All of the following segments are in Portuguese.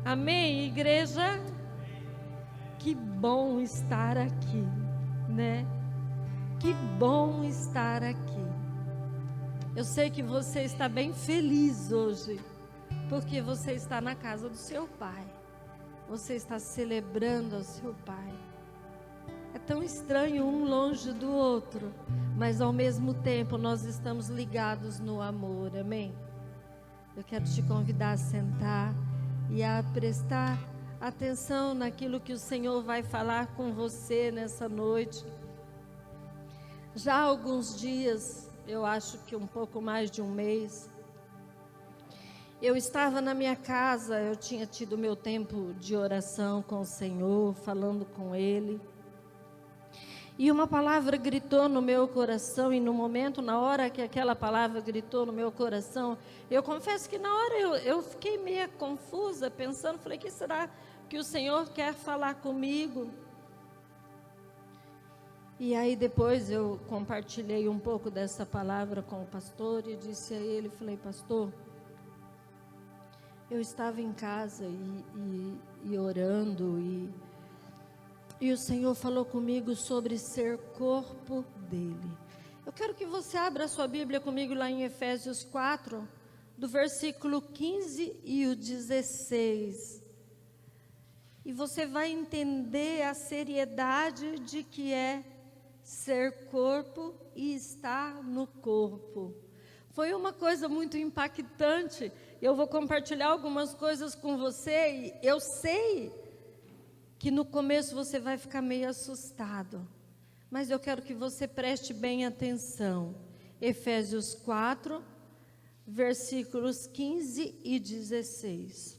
Amém, igreja? Que bom estar aqui, né? Que bom estar aqui. Eu sei que você está bem feliz hoje, porque você está na casa do seu pai. Você está celebrando ao seu pai. É tão estranho um longe do outro, mas ao mesmo tempo nós estamos ligados no amor, amém? Eu quero te convidar a sentar e a prestar atenção naquilo que o Senhor vai falar com você nessa noite. Já há alguns dias, eu acho que um pouco mais de um mês, eu estava na minha casa, eu tinha tido meu tempo de oração com o Senhor, falando com Ele. E uma palavra gritou no meu coração, e no momento, na hora que aquela palavra gritou no meu coração, eu confesso que na hora eu fiquei meio confusa, pensando, falei, que será que o Senhor quer falar comigo? E aí depois eu compartilhei um pouco dessa palavra com o pastor e disse a ele, falei, pastor, eu estava em casa e orando e o Senhor falou comigo sobre ser corpo dele. Eu quero que você abra a sua Bíblia comigo lá em Efésios 4, do versículo 15 e o 16. E você vai entender a seriedade de que é ser corpo e estar no corpo. Foi uma coisa muito impactante. Eu vou compartilhar algumas coisas com você e eu sei que no começo você vai ficar meio assustado, mas eu quero que você preste bem atenção. Efésios 4, versículos 15 e 16.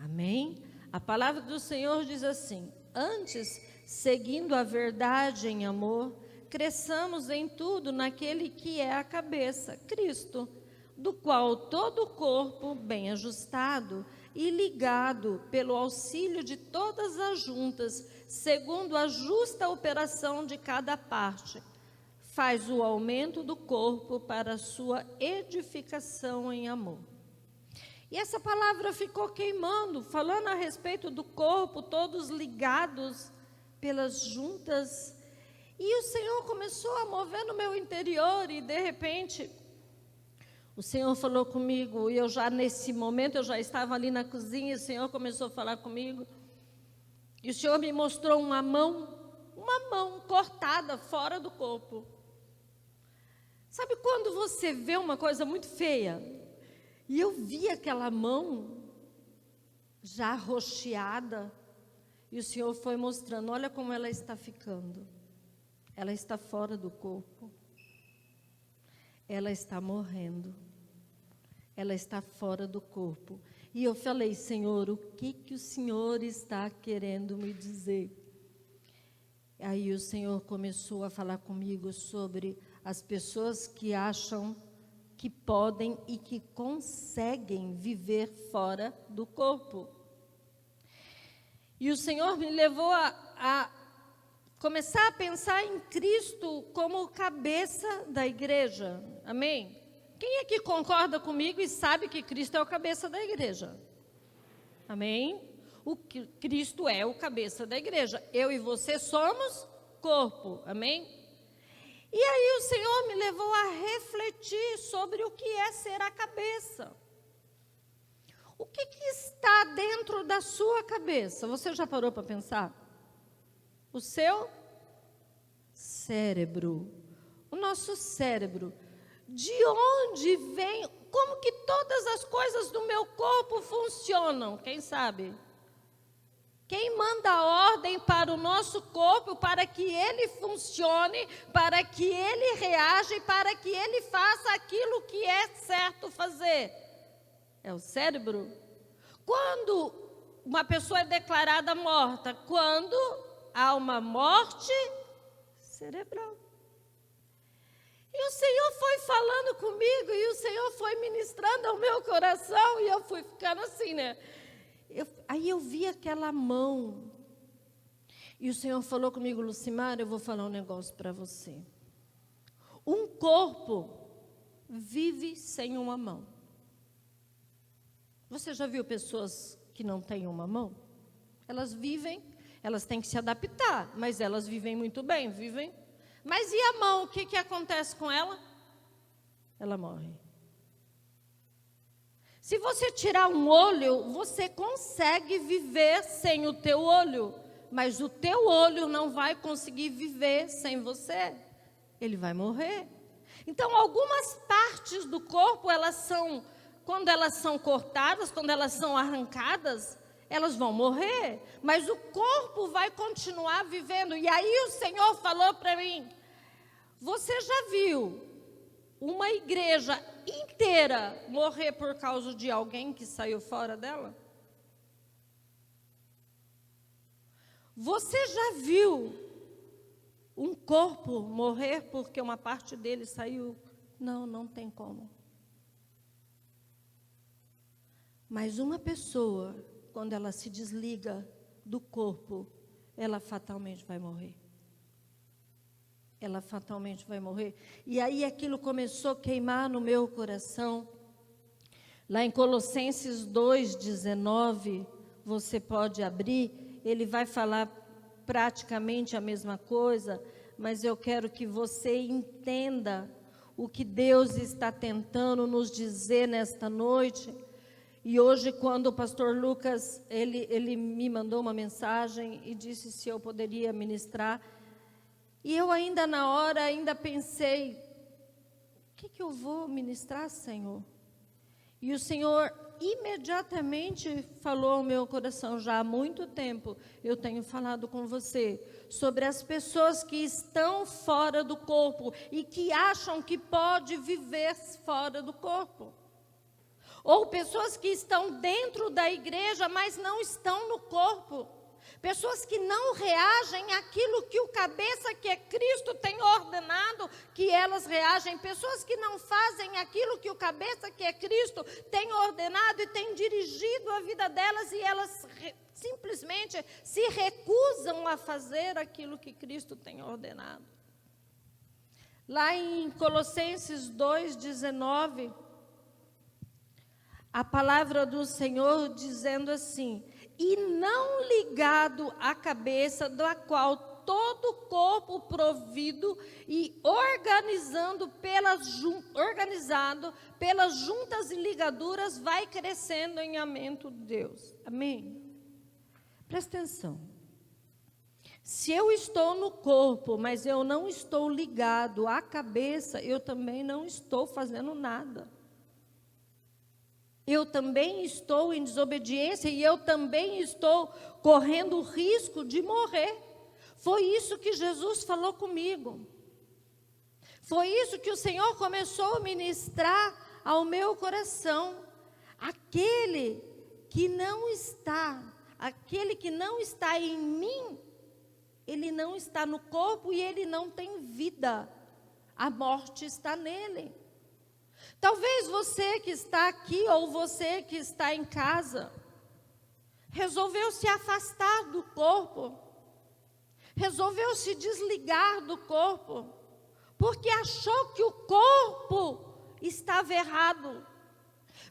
Amém? A palavra do Senhor diz assim: antes, seguindo a verdade em amor, cresçamos em tudo naquele que é a cabeça, Cristo, do qual todo o corpo, bem ajustado e ligado pelo auxílio de todas as juntas, segundo a justa operação de cada parte, faz o aumento do corpo para a sua edificação em amor. E essa palavra ficou queimando, falando a respeito do corpo, todos ligados pelas juntas. E o Senhor começou a mover no meu interior e de repente o Senhor falou comigo, e eu já nesse momento, eu já estava ali na cozinha, e o Senhor começou a falar comigo, e o Senhor me mostrou uma mão cortada fora do corpo. Sabe quando você vê uma coisa muito feia? E eu vi aquela mão já roxeada, e o Senhor foi mostrando, olha como ela está ficando. Ela está fora do corpo. Ela está morrendo. Ela está fora do corpo. E eu falei, Senhor, o que o Senhor está querendo me dizer? Aí o Senhor começou a falar comigo sobre as pessoas que acham que podem e que conseguem viver fora do corpo. E o Senhor me levou a começar a pensar em Cristo como cabeça da igreja. Amém? Quem é que concorda comigo e sabe que Cristo é o cabeça da igreja? Amém? Cristo é o cabeça da igreja. Eu e você somos corpo. Amém? E aí o Senhor me levou a refletir sobre o que é ser a cabeça. O que está dentro da sua cabeça? Você já parou para pensar? O seu cérebro. O nosso cérebro. De onde vem, como que todas as coisas do meu corpo funcionam? Quem sabe? Quem manda a ordem para o nosso corpo, para que ele funcione, para que ele reaja, para que ele faça aquilo que é certo fazer? É o cérebro. Quando uma pessoa é declarada morta? Quando há uma morte cerebral. E o Senhor foi falando comigo, e o Senhor foi ministrando ao meu coração, e eu fui ficando assim, né? Aí eu vi aquela mão, e o Senhor falou comigo, Lucimar, eu vou falar um negócio para você. Um corpo vive sem uma mão. Você já viu pessoas que não têm uma mão? Elas vivem, elas têm que se adaptar, mas elas vivem muito bem, vivem. Mas e a mão, o que acontece com ela? Ela morre. Se você tirar um olho, você consegue viver sem o teu olho, mas o teu olho não vai conseguir viver sem você. Ele vai morrer. Então, algumas partes do corpo, quando elas são cortadas, quando elas são arrancadas, elas vão morrer, mas o corpo vai continuar vivendo. E aí o Senhor falou para mim: você já viu uma igreja inteira morrer por causa de alguém que saiu fora dela? Você já viu um corpo morrer porque uma parte dele saiu? Não, não tem como. Mas uma pessoa, quando ela se desliga do corpo, ela fatalmente vai morrer. Ela fatalmente vai morrer. E aí aquilo começou a queimar no meu coração. Lá em Colossenses 2:19, você pode abrir, ele vai falar praticamente a mesma coisa, mas eu quero que você entenda o que Deus está tentando nos dizer nesta noite. E hoje, quando o pastor Lucas, ele me mandou uma mensagem e disse se eu poderia ministrar. E eu ainda na hora, pensei, o que eu vou ministrar, Senhor? E o Senhor imediatamente falou ao meu coração: já há muito tempo eu tenho falado com você sobre as pessoas que estão fora do corpo e que acham que pode viver fora do corpo. Ou pessoas que estão dentro da igreja, mas não estão no corpo. Pessoas que não reagem àquilo que o cabeça, que é Cristo, tem ordenado que elas reagem. Pessoas que não fazem aquilo que o cabeça, que é Cristo, tem ordenado e tem dirigido a vida delas, e elas simplesmente se recusam a fazer aquilo que Cristo tem ordenado. Lá em Colossenses 2:19, a palavra do Senhor dizendo assim: e não ligado à cabeça, da qual todo o corpo provido e organizado pelas juntas e ligaduras vai crescendo em aumento de Deus. Amém? Presta atenção. Se eu estou no corpo, mas eu não estou ligado à cabeça, eu também não estou fazendo nada. Eu também estou em desobediência e eu também estou correndo o risco de morrer. Foi isso que Jesus falou comigo. Foi isso que o Senhor começou a ministrar ao meu coração. Aquele que não está em mim, ele não está no corpo e ele não tem vida. A morte está nele. Talvez você que está aqui ou você que está em casa resolveu se afastar do corpo, resolveu se desligar do corpo, porque achou que o corpo estava errado.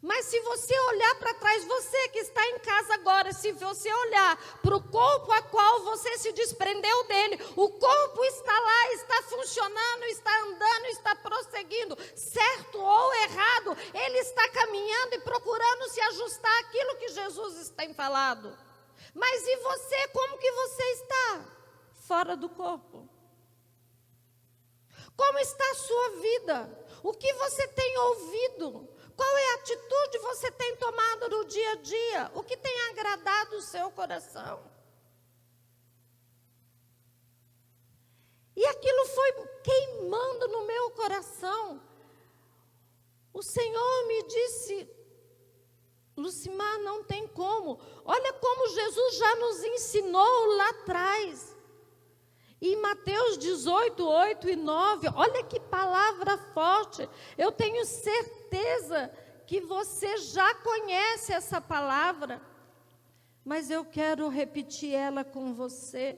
Mas se você olhar para trás, você que está em casa agora, se você olhar para o corpo a qual você se desprendeu dele, o corpo está lá, está funcionando, está andando, está prosseguindo, certo ou errado, ele está caminhando e procurando se ajustar àquilo que Jesus tem falado. Mas e você, como que você está? Fora do corpo. Como está a sua vida? O que você tem ouvido? Qual é a atitude que você tem tomado no dia a dia? O que tem agradado o seu coração? E aquilo foi queimando no meu coração. O Senhor me disse: Lucimar, não tem como. Olha como Jesus já nos ensinou lá atrás. Em Mateus 18, 8 e 9, olha que palavra forte. Eu tenho certeza que você já conhece essa palavra, mas eu quero repetir ela com você,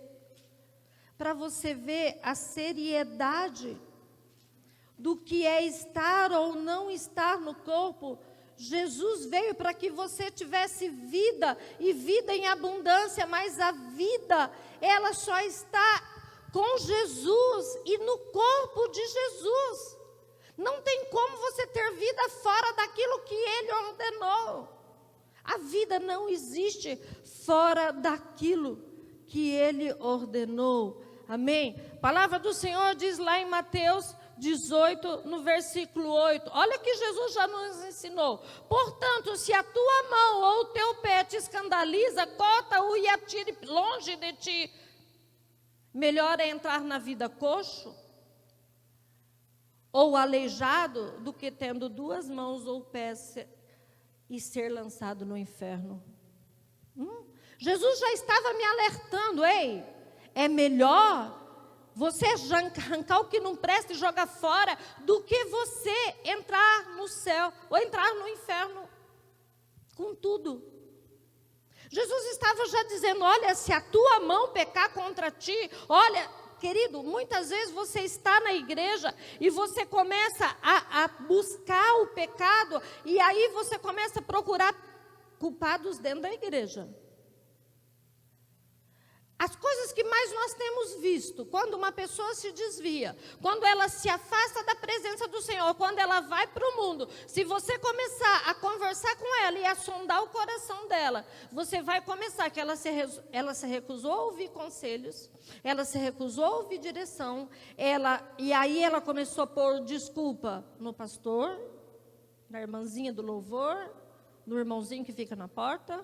para você ver a seriedade do que é estar ou não estar no corpo. Jesus veio para que você tivesse vida e vida em abundância, mas a vida, ela só está com Jesus e no corpo de Jesus. Não tem como você ter vida fora daquilo que Ele ordenou. A vida não existe fora daquilo que Ele ordenou. Amém? A palavra do Senhor diz lá em Mateus 18, no versículo 8. Olha o que Jesus já nos ensinou. Portanto, se a tua mão ou o teu pé te escandaliza, corta-o e atire longe de ti. Melhor é entrar na vida coxo ou aleijado do que tendo duas mãos ou pés e ser lançado no inferno. Jesus já estava me alertando, ei, é melhor você arrancar o que não presta e jogar fora, do que você entrar no céu ou entrar no inferno com tudo. Jesus estava já dizendo, olha, se a tua mão pecar contra ti, olha, querido, muitas vezes você está na igreja e você começa a buscar o pecado, e aí você começa a procurar culpados dentro da igreja. As coisas que mais nós temos visto, quando uma pessoa se desvia, quando ela se afasta da presença do Senhor, quando ela vai para o mundo, se você começar a conversar com ela e a sondar o coração dela, você vai começar que ela se recusou a ouvir conselhos, ela se recusou a ouvir direção, e aí ela começou a pôr desculpa no pastor, na irmãzinha do louvor, no irmãozinho que fica na porta,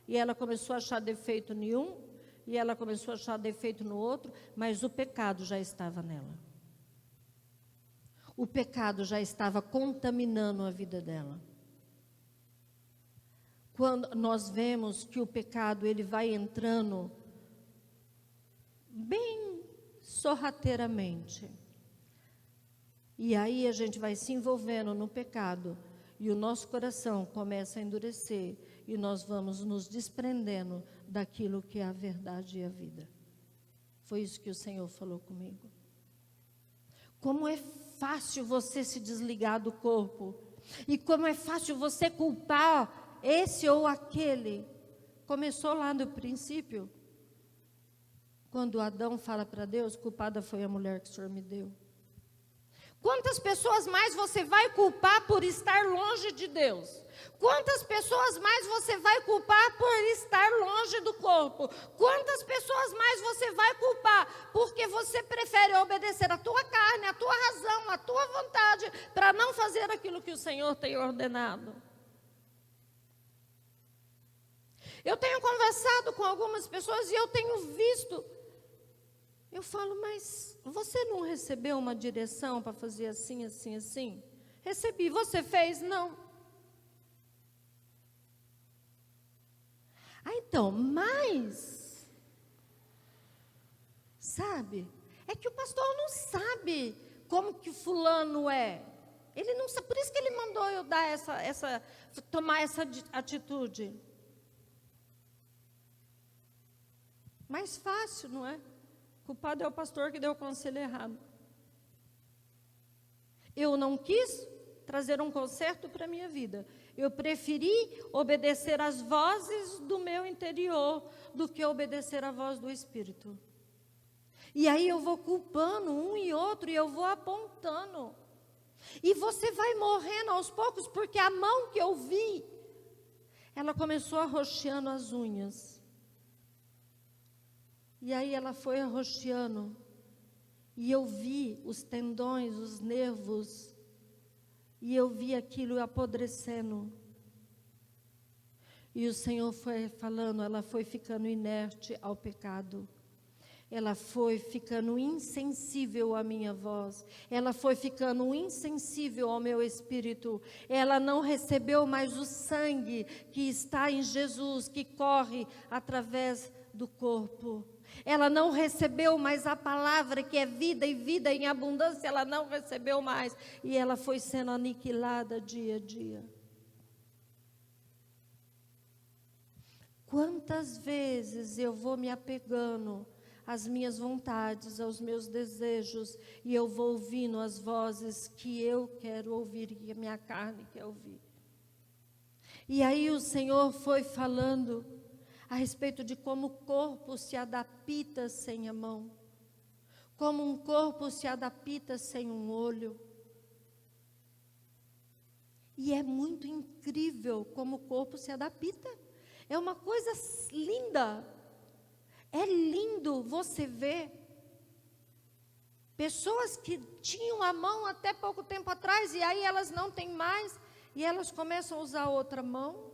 e ela começou a achar defeito nenhum, e ela começou a achar defeito no outro, mas o pecado já estava nela. O pecado já estava contaminando a vida dela. Quando nós vemos que o pecado, ele vai entrando bem sorrateiramente, e aí a gente vai se envolvendo no pecado, e o nosso coração começa a endurecer, e nós vamos nos desprendendo daquilo que é a verdade e a vida. Foi isso que o Senhor falou comigo. Como é fácil você se desligar do corpo, e como é fácil você culpar esse ou aquele. Começou lá no princípio, quando Adão fala para Deus, culpada foi a mulher que o Senhor me deu. Quantas pessoas mais você vai culpar por estar longe de Deus? Quantas pessoas mais você vai culpar por estar longe do corpo? Quantas pessoas mais você vai culpar porque você prefere obedecer a tua carne, a tua razão, a tua vontade, para não fazer aquilo que o Senhor tem ordenado? Eu tenho conversado com algumas pessoas e eu tenho visto. Eu falo, mas você não recebeu uma direção para fazer assim, assim, assim? Recebi. Você fez? Não. Então, mas, sabe, é que o pastor não sabe como que fulano é. Ele não sabe, por isso que ele mandou eu dar tomar essa atitude. Mais fácil, não é? O culpado é o pastor que deu o conselho errado. Eu não quis trazer um conserto para a minha vida. Eu preferi obedecer às vozes do meu interior do que obedecer à voz do Espírito. E aí eu vou culpando um e outro e eu vou apontando. E você vai morrendo aos poucos, porque a mão que eu vi, ela começou arroxeando as unhas. E aí ela foi arroxeando. E eu vi os tendões, os nervos. E eu vi aquilo apodrecendo. E o Senhor foi falando, ela foi ficando inerte ao pecado. Ela foi ficando insensível à minha voz. Ela foi ficando insensível ao meu espírito. Ela não recebeu mais o sangue que está em Jesus, que corre através do corpo. Ela não recebeu mais a palavra que é vida e vida em abundância. Ela não recebeu mais. E ela foi sendo aniquilada dia a dia. Quantas vezes eu vou me apegando às minhas vontades, aos meus desejos, e eu vou ouvindo as vozes que eu quero ouvir, que a minha carne quer ouvir. E aí o Senhor foi falando a respeito de como o corpo se adapta sem a mão, como um corpo se adapta sem um olho. E é muito incrível como o corpo se adapta. É uma coisa linda. É lindo você ver pessoas que tinham a mão até pouco tempo atrás, e aí elas não têm mais, e elas começam a usar outra mão,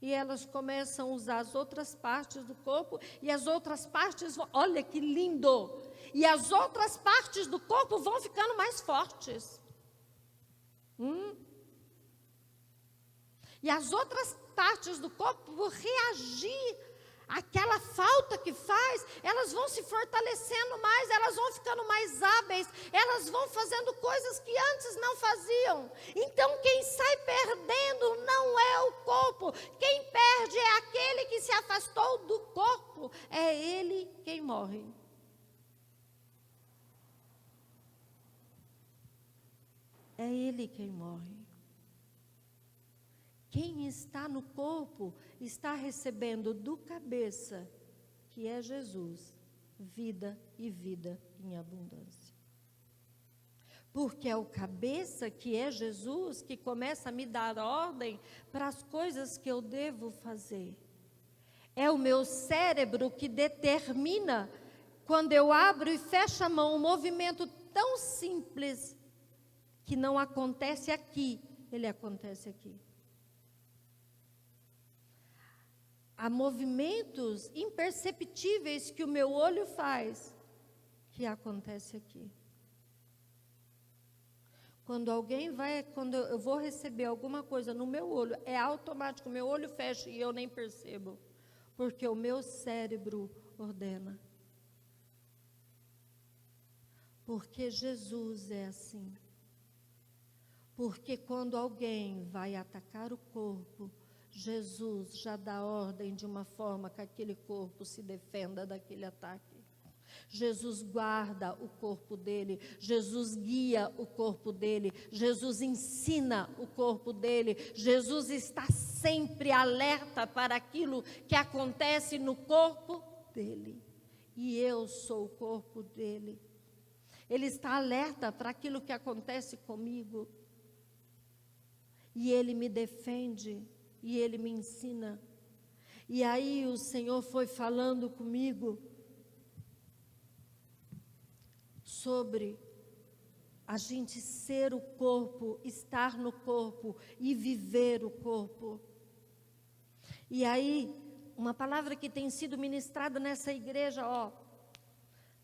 e elas começam a usar as outras partes do corpo, e as outras partes, olha que lindo, e as outras partes do corpo vão ficando mais fortes. E as outras partes do corpo vão reagir àquela falta que faz, elas vão se fortalecendo mais, elas vão ficando mais hábeis, elas vão fazendo coisas que antes não faziam. Então quem sai perdendo não é o corpo, quem perde é aquele que se afastou do corpo, é ele quem morre. É ele quem morre. Quem está no corpo está recebendo do cabeça, que é Jesus, vida e vida em abundância. Porque é o cabeça, que é Jesus, que começa a me dar ordem para as coisas que eu devo fazer. É o meu cérebro que determina, quando eu abro e fecho a mão, um movimento tão simples, que não acontece aqui, ele acontece aqui. Há movimentos imperceptíveis que o meu olho faz, que acontece aqui. Quando eu vou receber alguma coisa no meu olho, é automático, meu olho fecha e eu nem percebo, porque o meu cérebro ordena. Porque Jesus é assim. Porque quando alguém vai atacar o corpo, Jesus já dá ordem de uma forma que aquele corpo se defenda daquele ataque. Jesus guarda o corpo dele, Jesus guia o corpo dele, Jesus ensina o corpo dele, Jesus está sempre alerta para aquilo que acontece no corpo dele. E eu sou o corpo dele. Ele está alerta para aquilo que acontece comigo. E ele me defende, e ele me ensina. E aí o Senhor foi falando comigo sobre a gente ser o corpo, estar no corpo e viver o corpo. E aí, uma palavra que tem sido ministrada nessa igreja,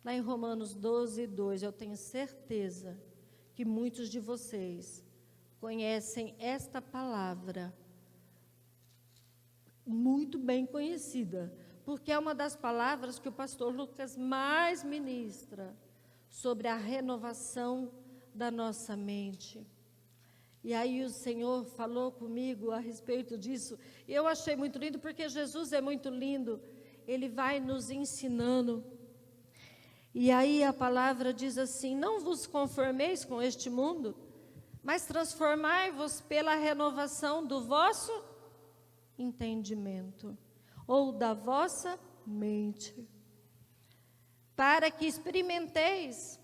lá em Romanos 12, 2, eu tenho certeza que muitos de vocês conhecem esta palavra, muito bem conhecida, porque é uma das palavras que o pastor Lucas mais ministra, sobre a renovação da nossa mente. E aí o Senhor falou comigo a respeito disso, e eu achei muito lindo, porque Jesus é muito lindo, Ele vai nos ensinando. E aí a palavra diz assim: não vos conformeis com este mundo, mas transformai-vos pela renovação do vosso entendimento, ou da vossa mente, para que experimenteis,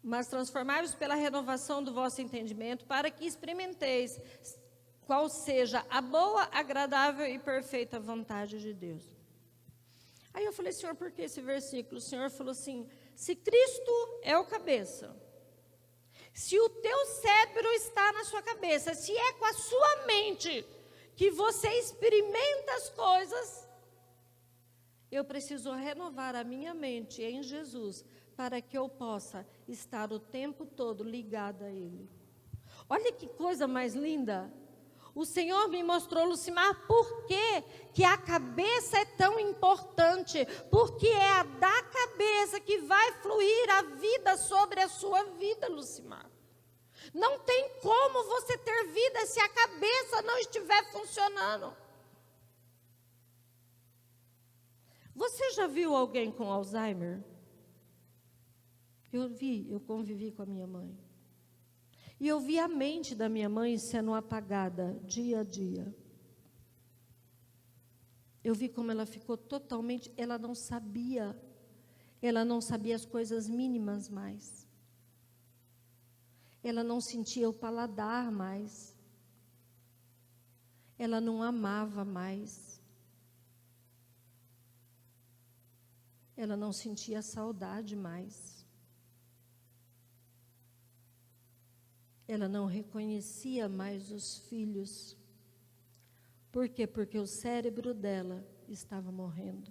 mas transformai-vos pela renovação do vosso entendimento, para que experimenteis qual seja a boa, agradável e perfeita vontade de Deus. Aí eu falei: Senhor, por que esse versículo? O Senhor falou assim: se Cristo é o cabeça, se o teu cérebro está na sua cabeça, se é com a sua mente que você experimenta as coisas, eu preciso renovar a minha mente em Jesus, para que eu possa estar o tempo todo ligada a Ele. Olha que coisa mais linda! O Senhor me mostrou, Lucimar, por que a cabeça é tão importante, porque é a da cabeça que vai fluir a vida sobre a sua vida, Lucimar. Não tem como você ter vida se a cabeça não estiver funcionando. Você já viu alguém com Alzheimer? Eu convivi com a minha mãe. E eu vi a mente da minha mãe sendo apagada dia a dia. Eu vi como ela ficou totalmente, ela não sabia as coisas mínimas mais. Ela não sentia o paladar mais. Ela não amava mais. Ela não sentia saudade mais. Ela não reconhecia mais os filhos. Por quê? Porque o cérebro dela estava morrendo.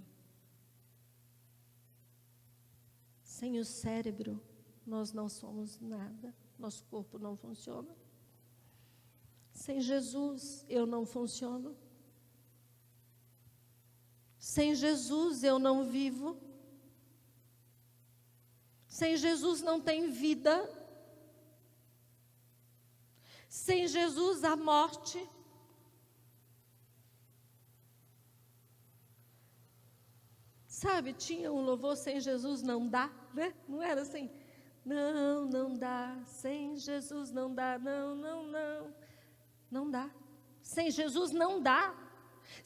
Sem o cérebro, nós não somos nada. Nosso corpo não funciona. Sem Jesus, eu não funciono. Sem Jesus, eu não vivo. Sem Jesus, não tem vida. Sem Jesus, a morte. Sabe, tinha um louvor, sem Jesus não dá, né? Não era assim? Não, não dá, sem Jesus não dá, não, não, não. Não dá. Sem Jesus não dá.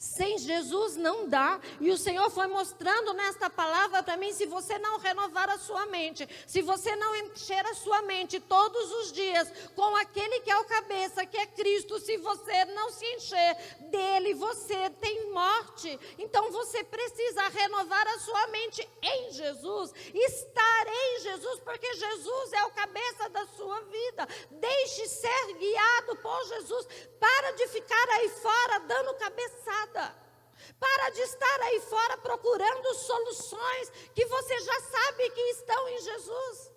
Sem Jesus não dá. E o Senhor foi mostrando nesta palavra para mim, se você não renovar a sua mente, se você não encher a sua mente todos os dias com aquele que é o cabeça, que é Cristo, se você não se encher dele, você tem morte. Então você precisa renovar a sua mente em Jesus, estar em Jesus, porque Jesus é o cabeça da sua vida. Deixe ser guiado por Jesus. Para de ficar aí fora dando cabeçada. Para de estar aí fora procurando soluções que você já sabe que estão em Jesus.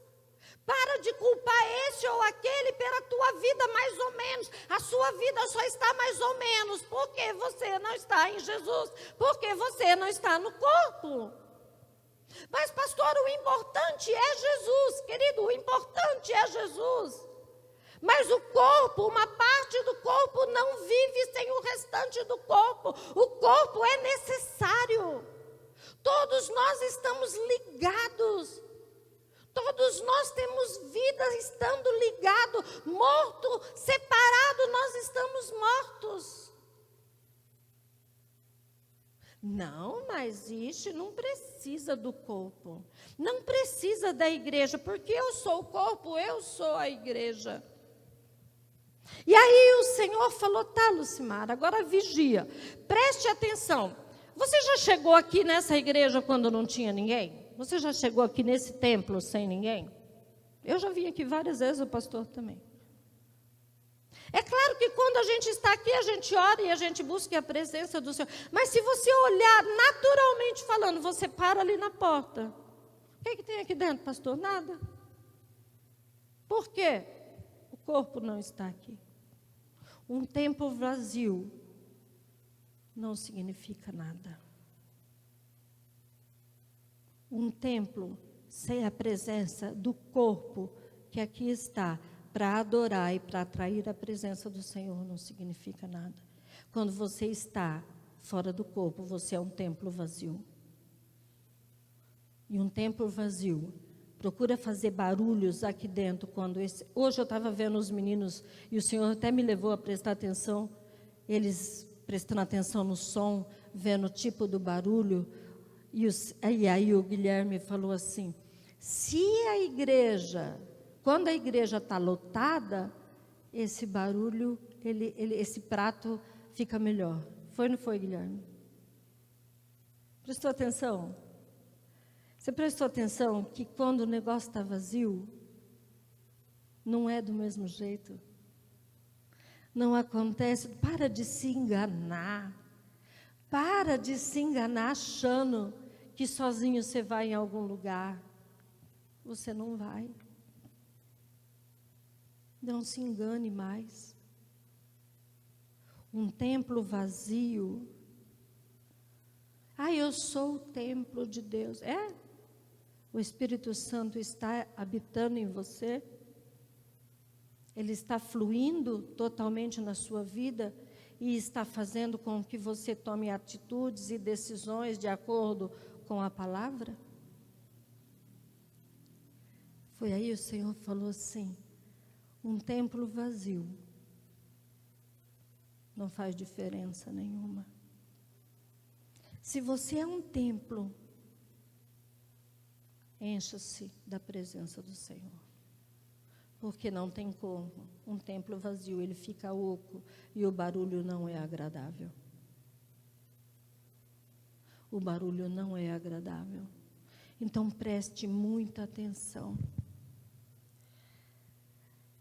Para de culpar esse ou aquele pela tua vida mais ou menos. A sua vida só está mais ou menos porque você não está em Jesus, porque você não está no corpo. Mas pastor, o importante é Jesus, querido, o importante é Jesus. Mas o corpo, uma parte do corpo não vive sem o restante do corpo. O corpo é necessário. Todos nós estamos ligados. Todos nós temos vida estando ligado. Morto, separado, nós estamos mortos. Não, mas isso não precisa do corpo. Não precisa da igreja, porque eu sou o corpo, eu sou a igreja. E aí o Senhor falou, tá, Lucimara, agora vigia, preste atenção. Você já chegou aqui nessa igreja quando não tinha ninguém? Você já chegou aqui nesse templo sem ninguém? Eu já vim aqui várias vezes, o pastor também. É claro que quando a gente está aqui, a gente ora e a gente busca a presença do Senhor. Mas se você olhar naturalmente falando, você para ali na porta. O que tem aqui dentro, pastor? Nada. Por quê? O corpo não está aqui. Um templo vazio não significa nada. Um templo sem a presença do corpo que aqui está para adorar e para atrair a presença do Senhor não significa nada. Quando você está fora do corpo, você é um templo vazio. E um templo vazio procura fazer barulhos aqui dentro. Hoje eu estava vendo os meninos, e o Senhor até me levou a prestar atenção, eles prestando atenção no som, vendo o tipo do barulho. E aí o Guilherme falou assim, se a igreja, quando a igreja está lotada, esse barulho, esse prato fica melhor. Foi ou não foi, Guilherme? Prestou atenção? Você prestou atenção que quando o negócio está vazio, não é do mesmo jeito? Não acontece. Para de se enganar. Para de se enganar achando que sozinho você vai em algum lugar. Você não vai. Não se engane mais. Um templo vazio. Eu sou o templo de Deus. O Espírito Santo está habitando em você? Ele está fluindo totalmente na sua vida e está fazendo com que você tome atitudes e decisões de acordo com a palavra? Foi aí o Senhor falou assim, Um templo vazio não faz diferença nenhuma. Se você é um templo, encha-se da presença do Senhor. Porque não tem como. Um templo vazio, ele fica oco e o barulho não é agradável. O barulho não é agradável. Então preste muita atenção.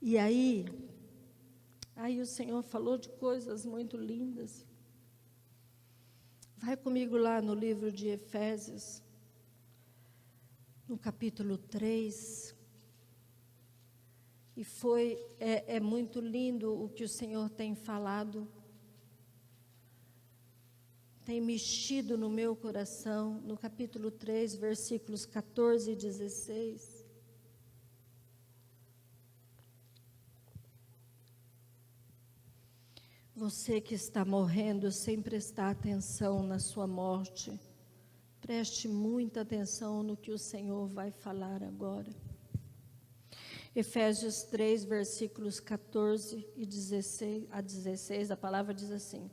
E aí o Senhor falou de coisas muito lindas. Vai comigo lá no livro de Efésios, no capítulo 3. E é muito lindo o que o Senhor tem falado. Tem mexido no meu coração, no capítulo 3, versículos 14 e 16. Você que está morrendo sem prestar atenção na sua morte, preste muita atenção no que o Senhor vai falar agora. Efésios 3, versículos 14 e 16, a palavra diz assim: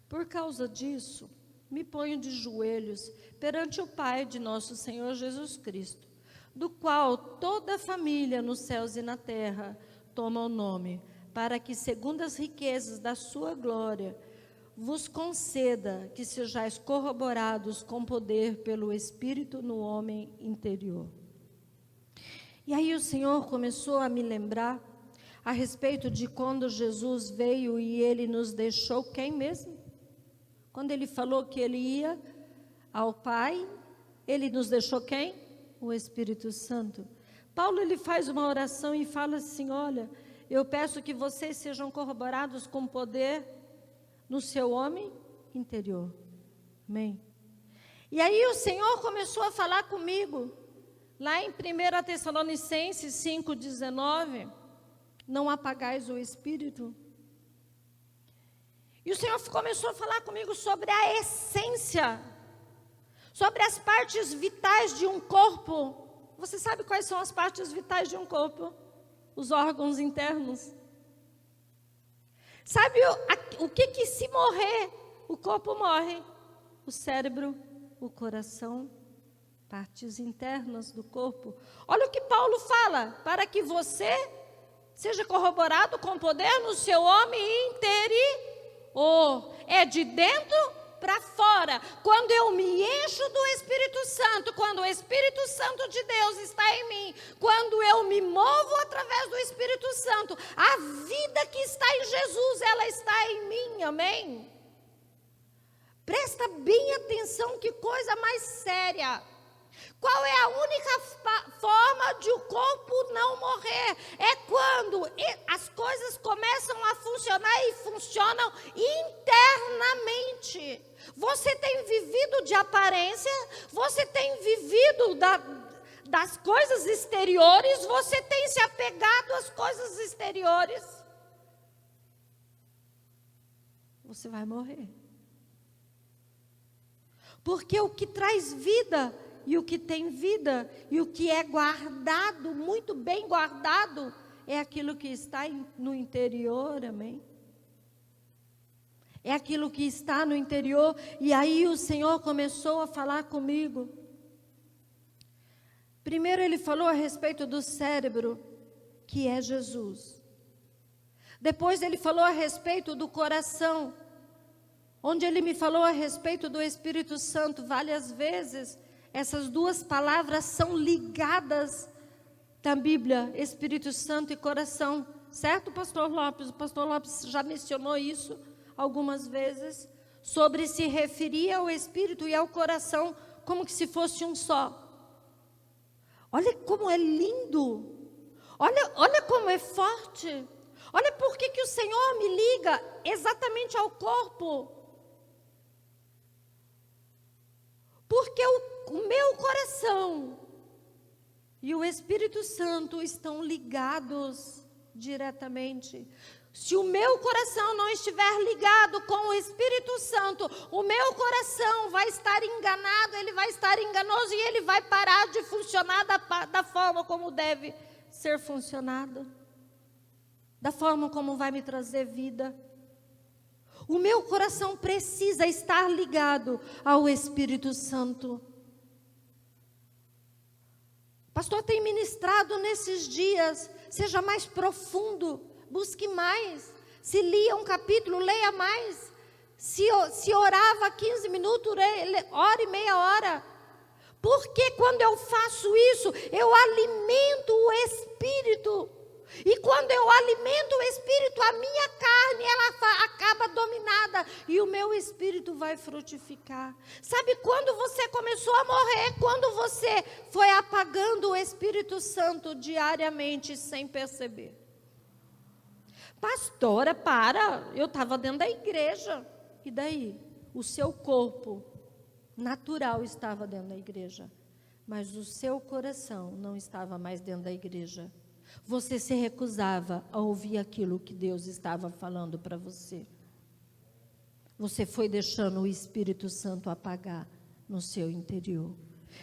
por causa disso, me ponho de joelhos perante o Pai de nosso Senhor Jesus Cristo, do qual toda a família nos céus e na terra toma o nome, para que, segundo as riquezas da sua glória, vos conceda que sejais corroborados com poder pelo Espírito no homem interior. E aí o Senhor começou a me lembrar a respeito de quando Jesus veio e Ele nos deixou quem mesmo? Quando Ele falou que Ele ia ao Pai, Ele nos deixou quem? O Espírito Santo. Paulo, ele faz uma oração e fala assim: olha, eu peço que vocês sejam corroborados com poder no seu homem interior. Amém? E aí o Senhor começou a falar comigo, lá em 1 Tessalonicenses 5,19, não apagais o Espírito. E o Senhor começou a falar comigo sobre a essência, sobre as partes vitais de um corpo. Você sabe quais são as partes vitais de um corpo? Os órgãos internos. Sabe o que se morrer, o corpo morre? O cérebro, o coração, partes internas do corpo. Olha o que Paulo fala: para que você seja corroborado com poder no seu homem interior. É de dentro para fora. Quando eu me encho do Espírito Santo, quando o Espírito Santo de Deus está em mim, quando eu me movo através do Espírito Santo, a vida que está em Jesus, ela está em mim, amém? Presta bem atenção, que coisa mais séria. Qual é a única forma de o corpo não morrer? É quando as coisas começam a funcionar e funcionam internamente. Você tem vivido de aparência, você tem vivido das coisas exteriores, você tem se apegado às coisas exteriores. Você vai morrer. Porque o que traz vida, e o que tem vida, e o que é guardado, muito bem guardado, é aquilo que está no interior, amém? É aquilo que está no interior. E aí o Senhor começou a falar comigo. Primeiro Ele falou a respeito do cérebro, que é Jesus. Depois Ele falou a respeito do coração, onde Ele me falou a respeito do Espírito Santo. Várias vezes essas duas palavras são ligadas na Bíblia, Espírito Santo e coração. Certo, pastor Lopes? O pastor Lopes já mencionou isso algumas vezes, sobre se referir ao Espírito e ao coração como que se fosse um só. Olha como é lindo, olha como é forte, olha por que o Senhor me liga exatamente ao corpo. Porque o meu coração e o Espírito Santo estão ligados diretamente. Se o meu coração não estiver ligado com o Espírito Santo, o meu coração vai estar enganado, ele vai estar enganoso e ele vai parar de funcionar da forma como deve ser funcionado. da forma como vai me trazer vida. O meu coração precisa estar ligado ao Espírito Santo. O pastor tem ministrado nesses dias, seja mais profundo, busque mais. Se lia um capítulo, leia mais. Se orava 15 minutos, ore meia hora. Porque quando eu faço isso, eu alimento o Espírito. E quando eu alimento o Espírito, a minha carne, ela acaba dominada. E o meu Espírito vai frutificar. Sabe quando você começou a morrer? Quando você foi apagando o Espírito Santo diariamente, sem perceber. Pastora, para, eu estava dentro da igreja. E daí? O seu corpo natural estava dentro da igreja, mas o seu coração não estava mais dentro da igreja. Você se recusava a ouvir aquilo que Deus estava falando para você. Você foi deixando o Espírito Santo apagar no seu interior.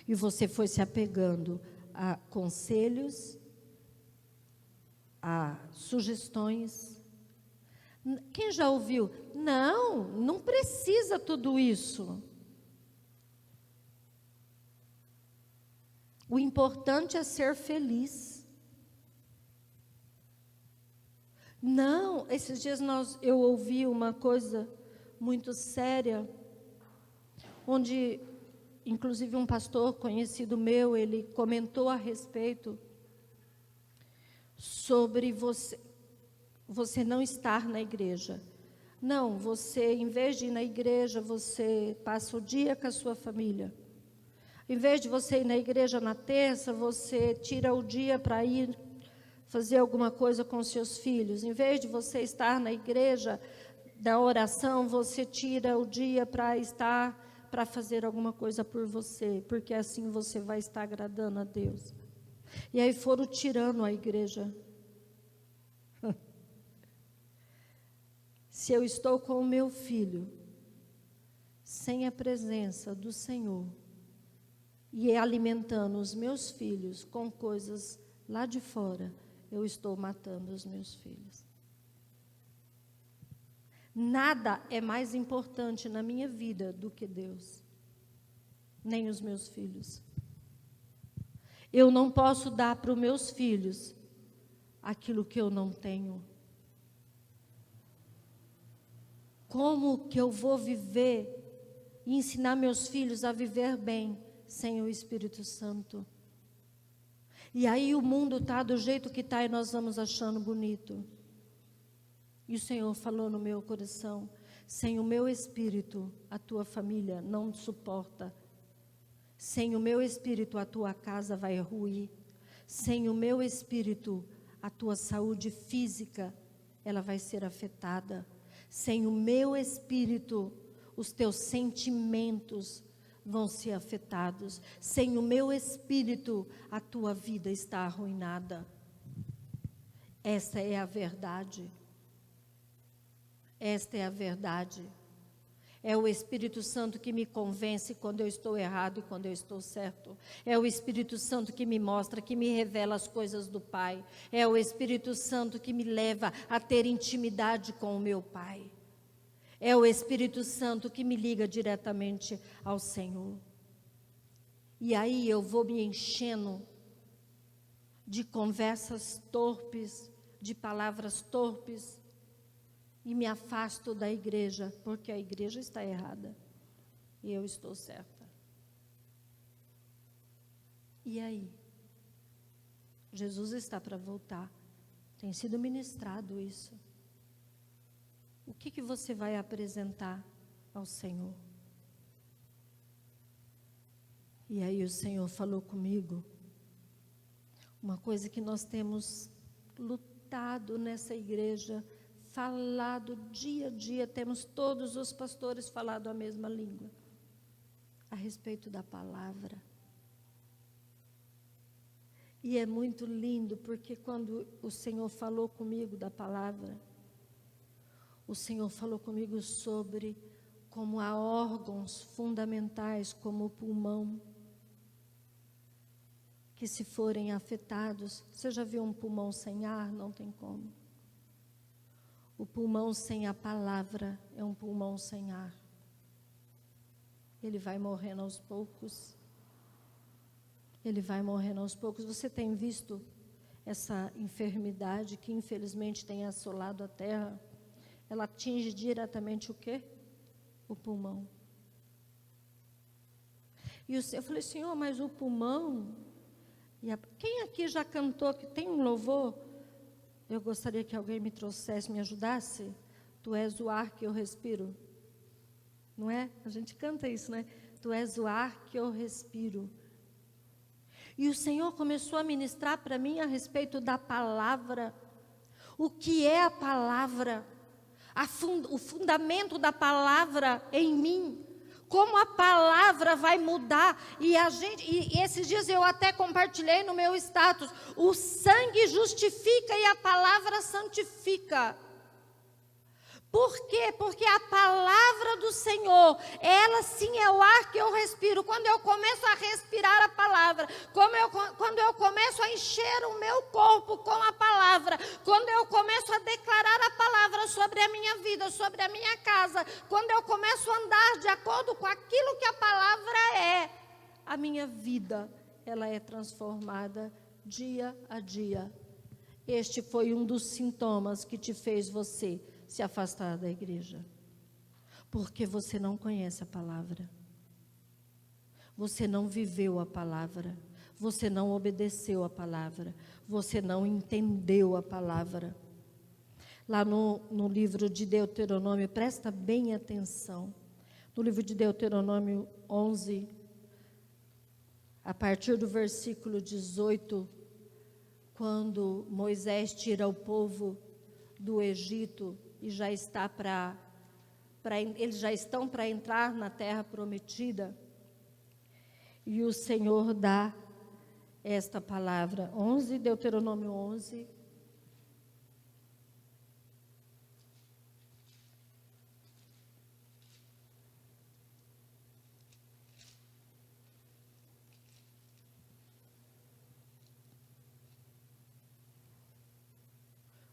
E você foi se apegando a conselhos, a sugestões. Quem já ouviu? Não precisa tudo isso. O importante é ser feliz. Não, esses dias eu ouvi uma coisa muito séria, onde, inclusive, um pastor conhecido meu, ele comentou a respeito sobre você não estar na igreja. Não, você, em vez de ir na igreja, você passa o dia com a sua família. Em vez de você ir na igreja na terça, você tira o dia para ir fazer alguma coisa com seus filhos. Em vez de você estar na igreja da oração, você tira o dia para fazer alguma coisa por você, porque assim você vai estar agradando a Deus. E aí foram tirando a igreja. Se eu estou com o meu filho, sem a presença do Senhor, e alimentando os meus filhos com coisas lá de fora, eu estou matando os meus filhos. Nada é mais importante na minha vida do que Deus, nem os meus filhos. Eu não posso dar para os meus filhos aquilo que eu não tenho. Como que eu vou viver e ensinar meus filhos a viver bem sem o Espírito Santo? E aí o mundo está do jeito que está e nós vamos achando bonito. E o Senhor falou no meu coração: sem o meu Espírito, a tua família não suporta. Sem o meu Espírito, a tua casa vai ruir. Sem o meu Espírito, a tua saúde física, ela vai ser afetada. Sem o meu Espírito, os teus sentimentos vão ser afetados. Sem o meu Espírito, a tua vida está arruinada. Essa é a verdade. Esta é a verdade. É o Espírito Santo que me convence quando eu estou errado e quando eu estou certo. É o Espírito Santo que me mostra, que me revela as coisas do Pai. É o Espírito Santo que me leva a ter intimidade com o meu Pai. É o Espírito Santo que me liga diretamente ao Senhor. E aí eu vou me enchendo de conversas torpes, de palavras torpes, e me afasto da igreja, porque a igreja está errada e eu estou certa. E aí? Jesus está para voltar. Tem sido ministrado isso. O que você vai apresentar ao Senhor? E aí o Senhor falou comigo uma coisa que nós temos lutado nessa igreja, falado dia a dia, temos todos os pastores falado a mesma língua, a respeito da palavra. E é muito lindo, porque quando o Senhor falou comigo da palavra, o Senhor falou comigo sobre como há órgãos fundamentais, como o pulmão, que se forem afetados, você já viu um pulmão sem ar? Não tem como. O pulmão sem a palavra é um pulmão sem ar. Ele vai morrendo aos poucos. Ele vai morrendo aos poucos. Você tem visto essa enfermidade que infelizmente tem assolado a terra? Ela atinge diretamente o quê? O pulmão. E eu falei, Senhor, mas o pulmão... Quem aqui já cantou, que tem um louvor? Eu gostaria que alguém me trouxesse, me ajudasse. Tu és o ar que eu respiro. Não é? A gente canta isso, né? Tu és o ar que eu respiro. E o Senhor começou a ministrar para mim a respeito da palavra. O que é a palavra? O fundamento da palavra em mim. Como a palavra vai mudar. E esses dias eu até compartilhei no meu status. O sangue justifica e a palavra santifica. Por quê? Porque a palavra do Senhor, ela sim é o ar que eu respiro. Quando eu começo a respirar a palavra, quando eu começo a encher o meu corpo com a palavra, quando eu começo a declarar a palavra sobre a minha vida, sobre a minha casa, quando eu começo a andar de acordo com aquilo que a palavra é, a minha vida, ela é transformada dia a dia. Este foi um dos sintomas que te fez você se afastar da igreja, porque você não conhece a palavra, você não viveu a palavra, você não obedeceu a palavra, você não entendeu a palavra. Lá no livro de Deuteronômio, presta bem atenção, no livro de Deuteronômio 11, a partir do versículo 18, quando Moisés tira o povo do Egito, e eles já estão para entrar na terra prometida, e o Senhor dá esta palavra, Deuteronômio 11,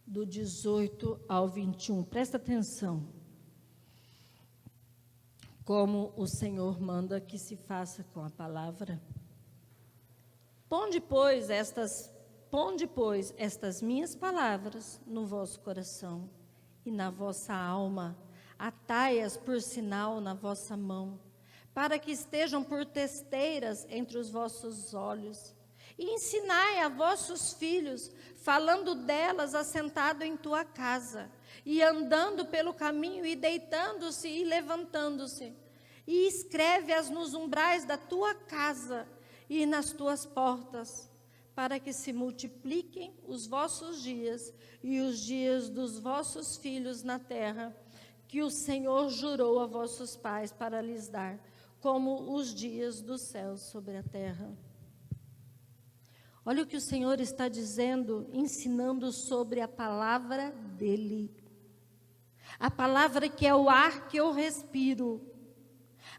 do 18 ao 21, presta atenção, como o Senhor manda que se faça com a palavra. Ponde, pois, estas minhas palavras no vosso coração e na vossa alma, atai-as por sinal na vossa mão, para que estejam por testeiras entre os vossos olhos. E ensinai a vossos filhos, falando delas assentado em tua casa, e andando pelo caminho, e deitando-se e levantando-se. E escreve-as nos umbrais da tua casa e nas tuas portas, para que se multipliquem os vossos dias e os dias dos vossos filhos na terra, que o Senhor jurou a vossos pais para lhes dar, como os dias dos céus sobre a terra. Olha o que o Senhor está dizendo, ensinando sobre a palavra dEle. A palavra que é o ar que eu respiro.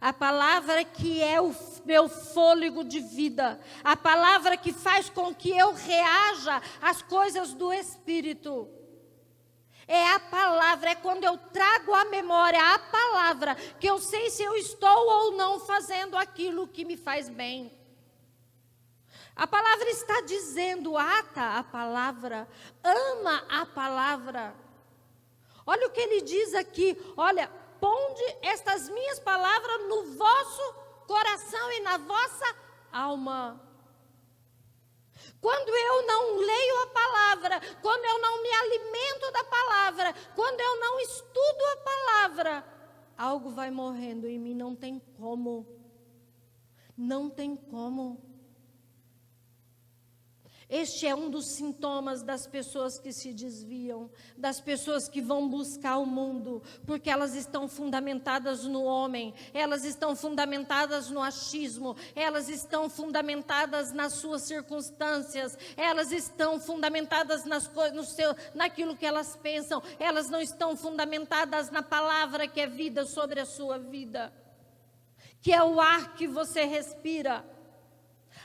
A palavra que é o meu fôlego de vida. A palavra que faz com que eu reaja às coisas do Espírito. É a palavra, é quando eu trago à memória a palavra, que eu sei se eu estou ou não fazendo aquilo que me faz bem. A palavra está dizendo, ata a palavra, ama a palavra. Olha o que ele diz aqui, olha, ponde estas minhas palavras no vosso coração e na vossa alma. Quando eu não leio a palavra, quando eu não me alimento da palavra, quando eu não estudo a palavra, algo vai morrendo em mim, não tem como. Não tem como. Este é um dos sintomas das pessoas que se desviam, das pessoas que vão buscar o mundo, porque elas estão fundamentadas no homem, elas estão fundamentadas no achismo, elas estão fundamentadas nas suas circunstâncias, elas estão fundamentadas naquilo que elas pensam, elas não estão fundamentadas na palavra que é vida sobre a sua vida, que é o ar que você respira.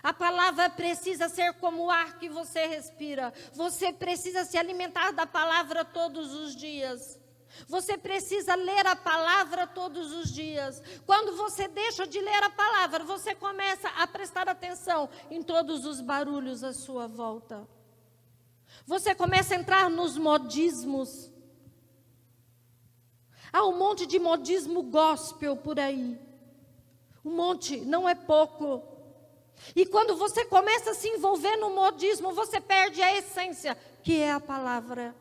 A palavra precisa ser como o ar que você respira. Você precisa se alimentar da palavra todos os dias. Você precisa ler a palavra todos os dias. Quando você deixa de ler a palavra, você começa a prestar atenção em todos os barulhos à sua volta. Você começa a entrar nos modismos. Há um monte de modismo gospel por aí. Um monte, não é pouco. E quando você começa a se envolver no modismo, você perde a essência, que é a palavra.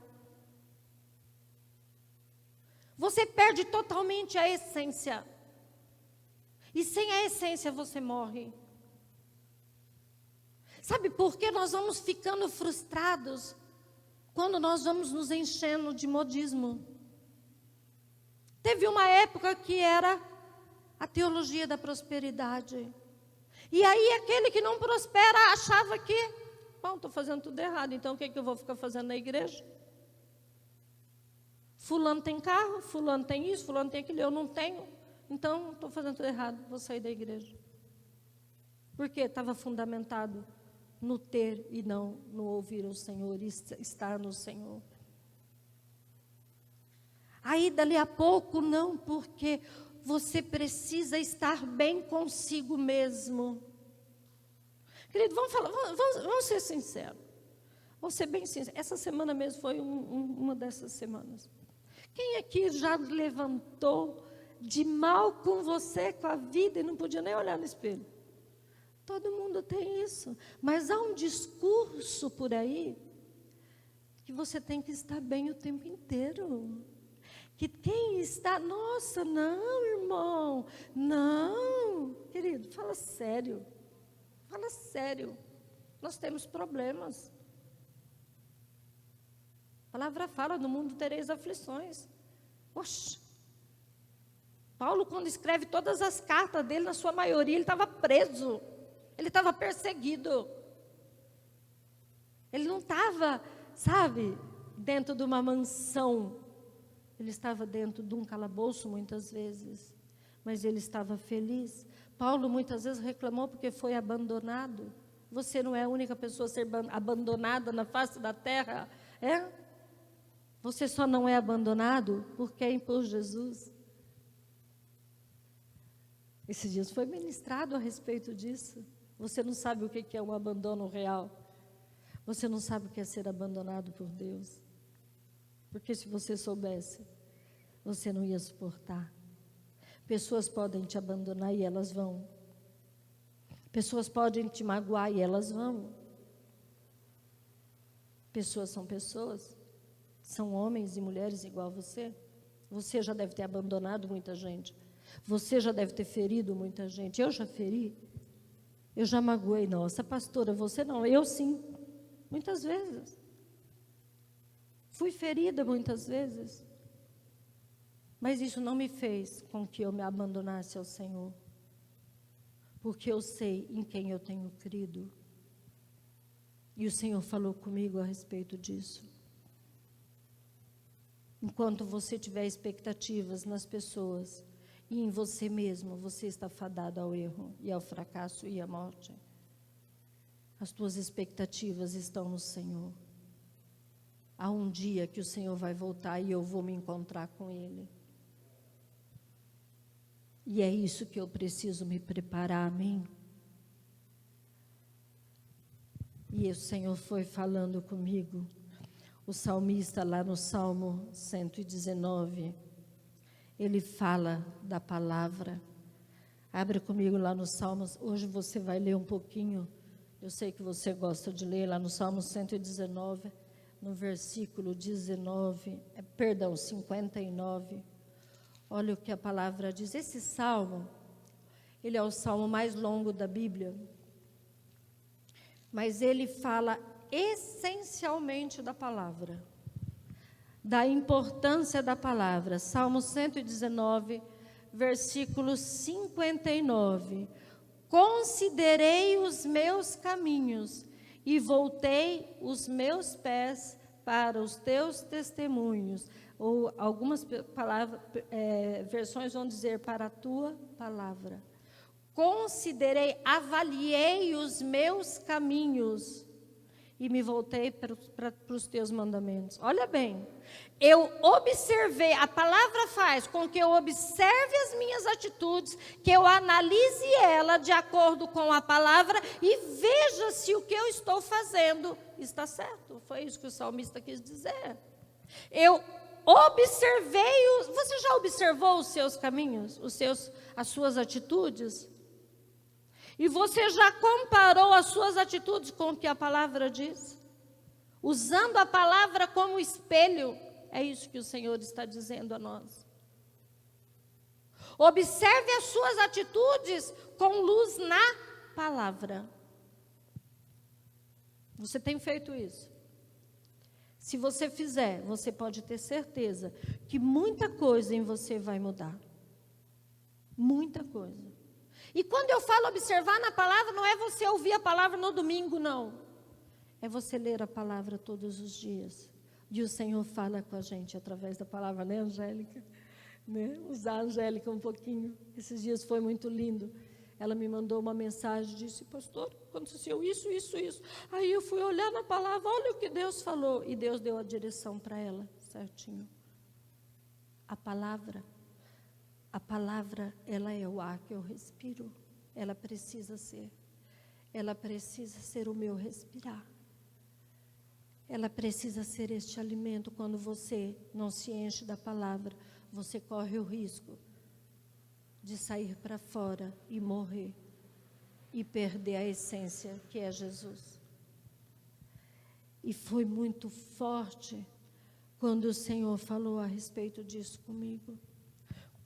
Você perde totalmente a essência. E sem a essência você morre. Sabe por que nós vamos ficando frustrados quando nós vamos nos enchendo de modismo? Teve uma época que era a teologia da prosperidade. E aí aquele que não prospera achava que, bom, estou fazendo tudo errado, então o que eu vou ficar fazendo na igreja? Fulano tem carro, fulano tem isso, fulano tem aquilo, eu não tenho, então estou fazendo tudo errado, vou sair da igreja. Por quê? Estava fundamentado no ter e não no ouvir o Senhor, e estar no Senhor. Aí dali a pouco não, porque você precisa estar bem consigo mesmo. Querido, vamos ser sinceros. Vamos ser bem sinceros. Essa semana mesmo foi uma dessas semanas. Quem aqui já levantou de mal com você, com a vida, e não podia nem olhar no espelho? Todo mundo tem isso. Mas há um discurso por aí que você tem que estar bem o tempo inteiro. Que quem está, nossa, não, irmão, não. Querido, fala sério. Fala sério. Nós temos problemas. A palavra fala, no mundo tereis aflições. Oxe. Paulo, quando escreve todas as cartas dele, na sua maioria, ele estava preso. Ele estava perseguido. Ele não estava, sabe, dentro de uma mansão. Ele estava dentro de um calabouço muitas vezes. Mas ele estava feliz. Paulo muitas vezes reclamou porque foi abandonado. Você não é a única pessoa a ser abandonada na face da terra, é? Você só não é abandonado por quem? Por Jesus. Esses dias foi ministrado a respeito disso. Você não sabe o que é um abandono real. Você não sabe o que é ser abandonado por Deus. Porque se você soubesse, você não ia suportar. Pessoas podem te abandonar e elas vão. Pessoas podem te magoar e elas vão. Pessoas são pessoas. São homens e mulheres igual a você. Você já deve ter abandonado muita gente. Você já deve ter ferido muita gente. Eu já feri. Eu já magoei. Nossa, pastora, você não. Eu sim. Muitas vezes. Fui ferida muitas vezes. Mas isso não me fez com que eu me abandonasse ao Senhor. Porque eu sei em quem eu tenho crido. E o Senhor falou comigo a respeito disso. Enquanto você tiver expectativas nas pessoas e em você mesmo, você está fadado ao erro e ao fracasso e à morte. As tuas expectativas estão no Senhor. Há um dia que o Senhor vai voltar e eu vou me encontrar com Ele. E é isso que eu preciso me preparar, amém? E o Senhor foi falando comigo. O salmista lá no Salmo 119, ele fala da palavra. Abre comigo lá no Salmos, hoje você vai ler um pouquinho, eu sei que você gosta de ler, lá no Salmo 119, no versículo 59. Olha o que a palavra diz. Esse salmo, ele é o salmo mais longo da Bíblia, mas ele fala essencialmente da palavra, da importância da palavra. Salmo 119, versículo 59. Considerei os meus caminhos e voltei os meus pés para os teus testemunhos. Ou algumas versões vão dizer para a tua palavra. avaliei os meus caminhos e me voltei para os teus mandamentos. Olha bem, eu observei, a palavra faz com que eu observe as minhas atitudes, que eu analise ela de acordo com a palavra e veja se o que eu estou fazendo está certo. Foi isso que o salmista quis dizer. Eu observei, você já observou os seus caminhos, as suas atitudes? E você já comparou as suas atitudes com o que a palavra diz? Usando a palavra como espelho, é isso que o Senhor está dizendo a nós. Observe as suas atitudes com luz na palavra. Você tem feito isso? Se você fizer, você pode ter certeza que muita coisa em você vai mudar. Muita coisa. E quando eu falo observar na palavra, não é você ouvir a palavra no domingo, não. É você ler a palavra todos os dias. E o Senhor fala com a gente através da palavra, né, Angélica? Né? Usar a Angélica um pouquinho. Esses dias foi muito lindo. Ela me mandou uma mensagem, disse, pastor, aconteceu isso. Aí eu fui olhar na palavra, olha o que Deus falou. E Deus deu a direção para ela, certinho. A palavra, ela é o ar que eu respiro. Ela precisa ser o meu respirar. Ela precisa ser este alimento. Quando você não se enche da palavra, você corre o risco de sair para fora e morrer e perder a essência que é Jesus. E foi muito forte quando o Senhor falou a respeito disso comigo.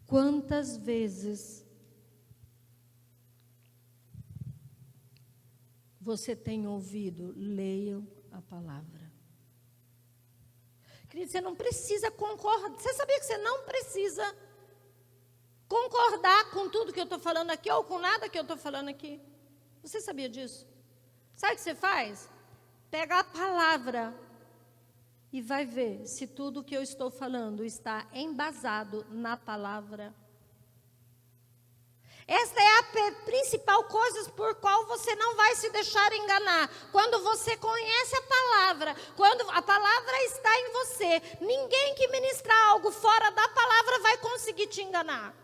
Quantas vezes você tem ouvido, leiam a palavra. Querido, você não precisa concordar. Você sabia que você não precisa concordar com tudo que eu estou falando aqui ou com nada que eu estou falando aqui? Você sabia disso? Sabe o que você faz? Pega a palavra e vai ver se tudo que eu estou falando está embasado na palavra. Esta é a principal coisa por qual você não vai se deixar enganar. Quando você conhece a palavra, quando a palavra está em você, ninguém que ministrar algo fora da palavra vai conseguir te enganar.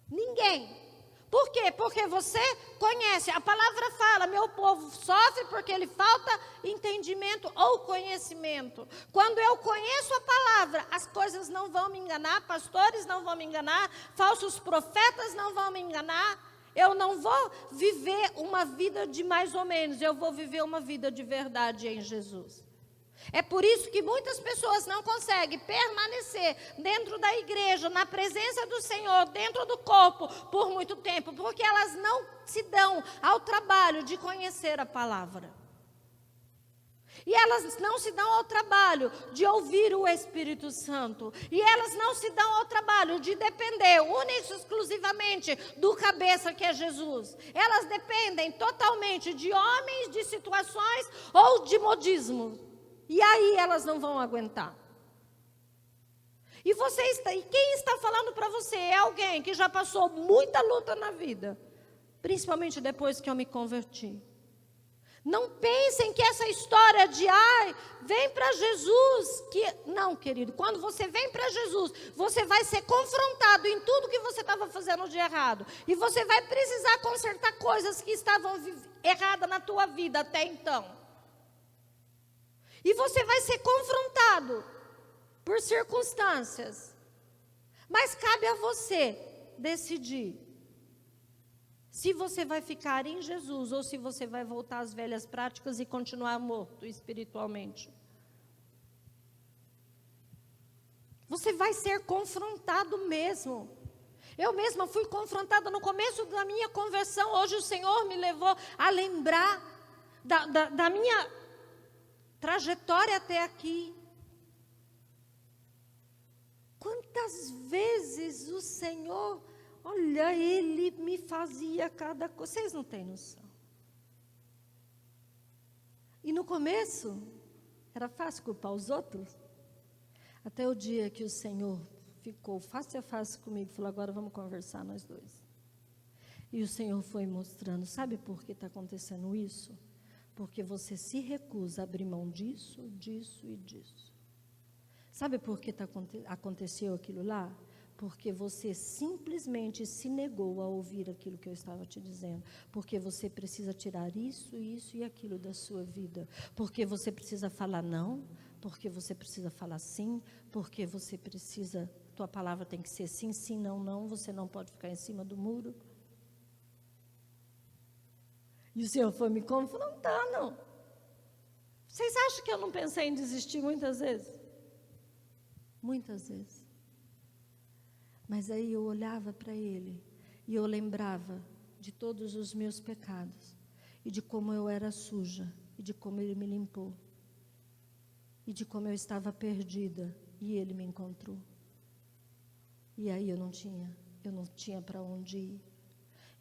Ninguém. Por quê? Porque você conhece. A palavra fala, meu povo sofre porque lhe falta entendimento ou conhecimento. Quando eu conheço a palavra, as coisas não vão me enganar, pastores não vão me enganar, falsos profetas não vão me enganar. Eu não vou viver uma vida de mais ou menos, eu vou viver uma vida de verdade em Jesus. É por isso que muitas pessoas não conseguem permanecer dentro da igreja, na presença do Senhor, dentro do corpo, por muito tempo, porque elas não se dão ao trabalho de conhecer a palavra. E elas não se dão ao trabalho de ouvir o Espírito Santo. E elas não se dão ao trabalho de depender única e exclusivamente do cabeça que é Jesus. Elas dependem totalmente de homens, de situações ou de modismo. E aí elas não vão aguentar. E quem está falando para você é alguém que já passou muita luta na vida, principalmente depois que eu me converti. Não pensem que essa história de vem para Jesus, não, querido, quando você vem para Jesus, você vai ser confrontado em tudo que você estava fazendo de errado, e você vai precisar consertar coisas que estavam erradas na tua vida até então. E você vai ser confrontado por circunstâncias. Mas cabe a você decidir se você vai ficar em Jesus ou se você vai voltar às velhas práticas e continuar morto espiritualmente. Você vai ser confrontado mesmo. Eu mesma fui confrontada no começo da minha conversão. Hoje o Senhor me levou a lembrar da minha trajetória até aqui. Quantas vezes o Senhor, olha, Ele me fazia cada coisa. Vocês não têm noção. E no começo, era fácil culpar os outros. Até o dia que o Senhor ficou face a face comigo, falou, agora vamos conversar nós dois. E o Senhor foi mostrando, sabe por que está acontecendo isso? Porque você se recusa a abrir mão disso, disso e disso. Sabe por que aconteceu aquilo lá? Porque você simplesmente se negou a ouvir aquilo que eu estava te dizendo. Porque você precisa tirar isso, isso e aquilo da sua vida. Porque você precisa falar não, porque você precisa falar sim, porque você precisa, tua palavra tem que ser sim, sim, não, não, você não pode ficar em cima do muro. E o Senhor foi me confrontando. Vocês acham que eu não pensei em desistir muitas vezes? Muitas vezes. Mas aí eu olhava para Ele e eu lembrava de todos os meus pecados e de como eu era suja e de como Ele me limpou e de como eu estava perdida e Ele me encontrou. E aí eu não tinha para onde ir.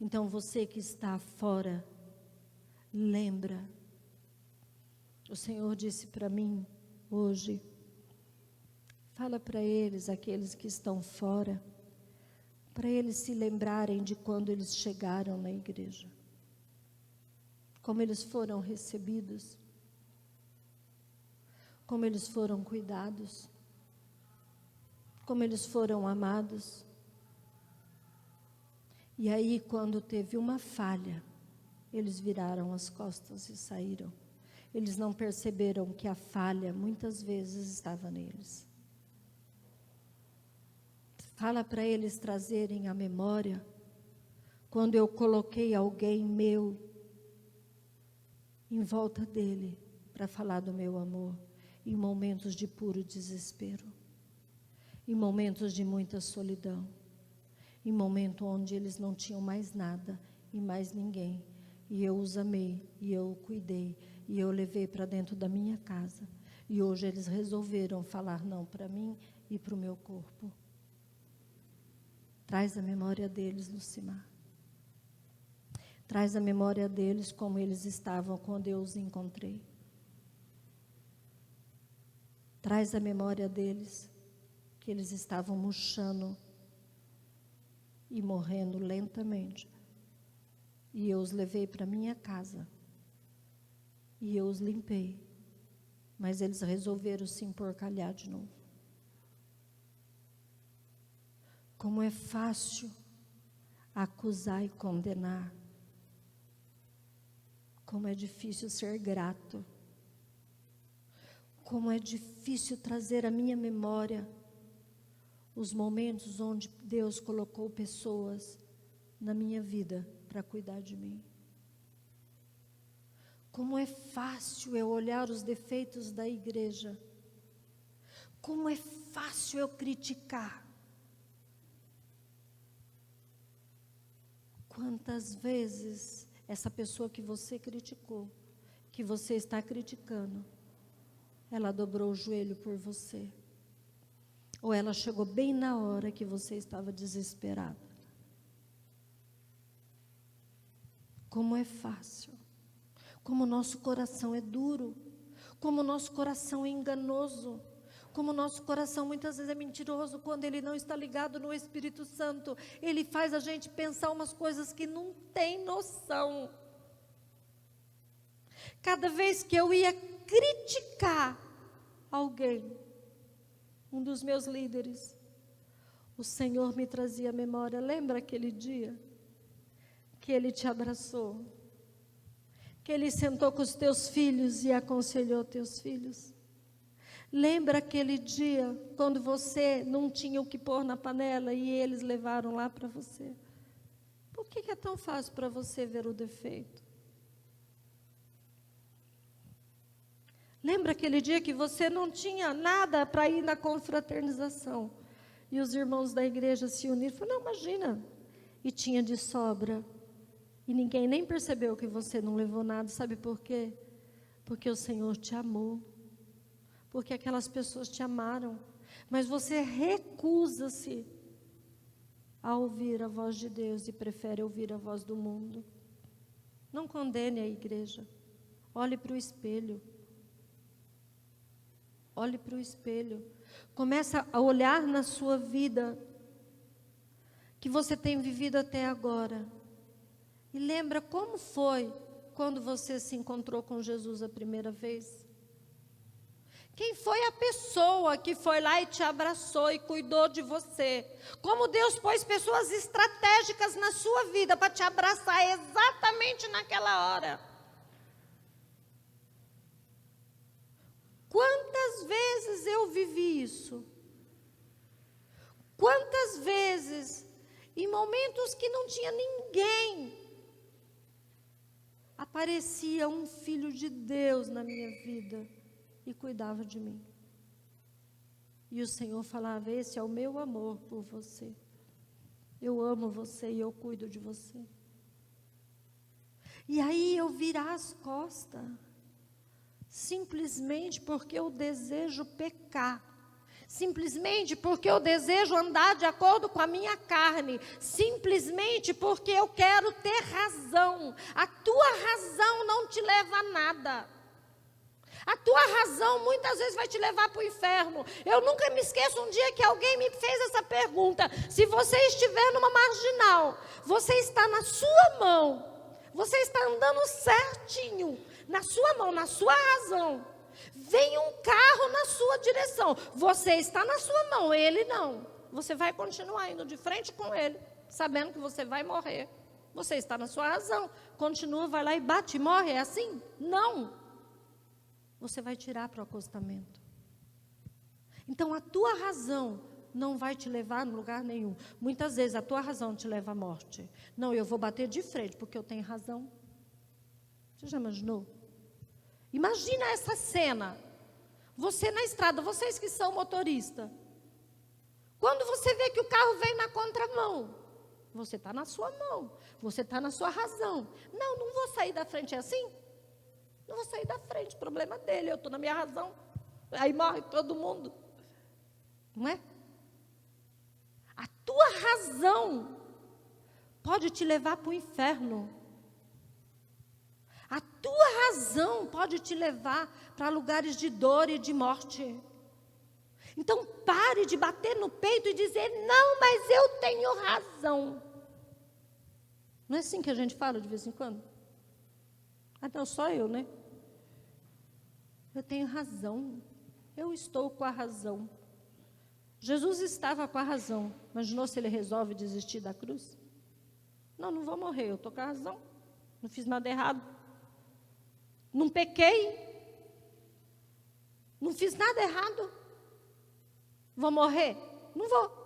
Então você que está fora, lembra, o Senhor disse para mim hoje, fala para eles, aqueles que estão fora, para eles se lembrarem de quando eles chegaram na igreja, como eles foram recebidos, como eles foram cuidados, como eles foram amados. E aí, quando teve uma falha, eles viraram as costas e saíram. Eles não perceberam que a falha muitas vezes estava neles. Fala para eles trazerem à memória quando eu coloquei alguém meu em volta dele para falar do meu amor, em momentos de puro desespero, em momentos de muita solidão, em momento onde eles não tinham mais nada e mais ninguém. E eu os amei, e eu o cuidei, e eu levei para dentro da minha casa. E hoje eles resolveram falar não para mim e para o meu corpo. Traz a memória deles, Lucimar. Traz a memória deles como eles estavam quando eu os encontrei. Traz a memória deles que eles estavam murchando e morrendo lentamente. E eu os levei para minha casa. E eu os limpei. Mas eles resolveram se emporcalhar de novo. Como é fácil acusar e condenar. Como é difícil ser grato. Como é difícil trazer à minha memória os momentos onde Deus colocou pessoas na minha vida para cuidar de mim. Como é fácil eu olhar os defeitos da igreja. Como é fácil eu criticar. Quantas vezes essa pessoa que você criticou, que você está criticando, ela dobrou o joelho por você. Ou ela chegou bem na hora que você estava desesperado. Como é fácil. Como o nosso coração é duro. Como o nosso coração é enganoso. Como o nosso coração muitas vezes é mentiroso quando ele não está ligado no Espírito Santo. Ele faz a gente pensar umas coisas que não tem noção. Cada vez que eu ia criticar alguém, um dos meus líderes, o Senhor me trazia à memória, lembra aquele dia que Ele te abraçou, que Ele sentou com os teus filhos e aconselhou teus filhos? Lembra aquele dia quando você não tinha o que pôr na panela e eles levaram lá para você? Por que é tão fácil para você ver o defeito? Lembra aquele dia que você não tinha nada para ir na confraternização? E os irmãos da igreja se uniram. Falaram, não, imagina. E tinha de sobra. E ninguém nem percebeu que você não levou nada. Sabe por quê? Porque o Senhor te amou. Porque aquelas pessoas te amaram. Mas você recusa-se a ouvir a voz de Deus e prefere ouvir a voz do mundo. Não condene a igreja. Olhe para o espelho. Olhe para o espelho. Começa a olhar na sua vida que você tem vivido até agora. E lembra como foi quando você se encontrou com Jesus a primeira vez? Quem foi a pessoa que foi lá e te abraçou e cuidou de você? Como Deus pôs pessoas estratégicas na sua vida para te abraçar exatamente naquela hora? Quantas vezes eu vivi isso? Quantas vezes, em momentos que não tinha ninguém, aparecia um filho de Deus na minha vida e cuidava de mim. E o Senhor falava: esse é o meu amor por você. Eu amo você e eu cuido de você. E aí eu virar as costas, simplesmente porque eu desejo pecar, simplesmente porque eu desejo andar de acordo com a minha carne, simplesmente porque eu quero ter razão. A tua razão não te leva a nada. A tua razão muitas vezes vai te levar para o inferno. Eu nunca me esqueço um dia que alguém me fez essa pergunta: se você estiver numa marginal, você está na sua mão, você está andando certinho, na sua mão, na sua razão, vem um carro na sua direção, você está na sua mão, ele não. Você vai continuar indo de frente com ele, sabendo que você vai morrer. Você está na sua razão, continua, vai lá e bate e morre, é assim? Não. Você vai tirar para o acostamento. Então a tua razão não vai te levar a lugar nenhum. Muitas vezes a tua razão te leva à morte. Não, eu vou bater de frente porque eu tenho razão. Você já imaginou? Imagina essa cena. Você na estrada, vocês que são motorista. Quando você vê que o carro vem na contramão, você está na sua mão, você está na sua razão. Não, não vou sair da frente, é assim? Não vou sair da frente, problema dele, eu estou na minha razão. Aí morre todo mundo. Não é? A tua razão pode te levar para o inferno. A tua razão pode te levar para lugares de dor e de morte. Então pare de bater no peito e dizer: não, mas eu tenho razão. Não é assim que a gente fala de vez em quando? Ah, não, só eu, né? Eu tenho razão. Eu estou com a razão. Jesus estava com a razão. Imaginou se ele resolve desistir da cruz? Não, não vou morrer, eu estou com a razão. Não fiz nada errado. Não pequei. Não fiz nada errado. Vou morrer? Não vou.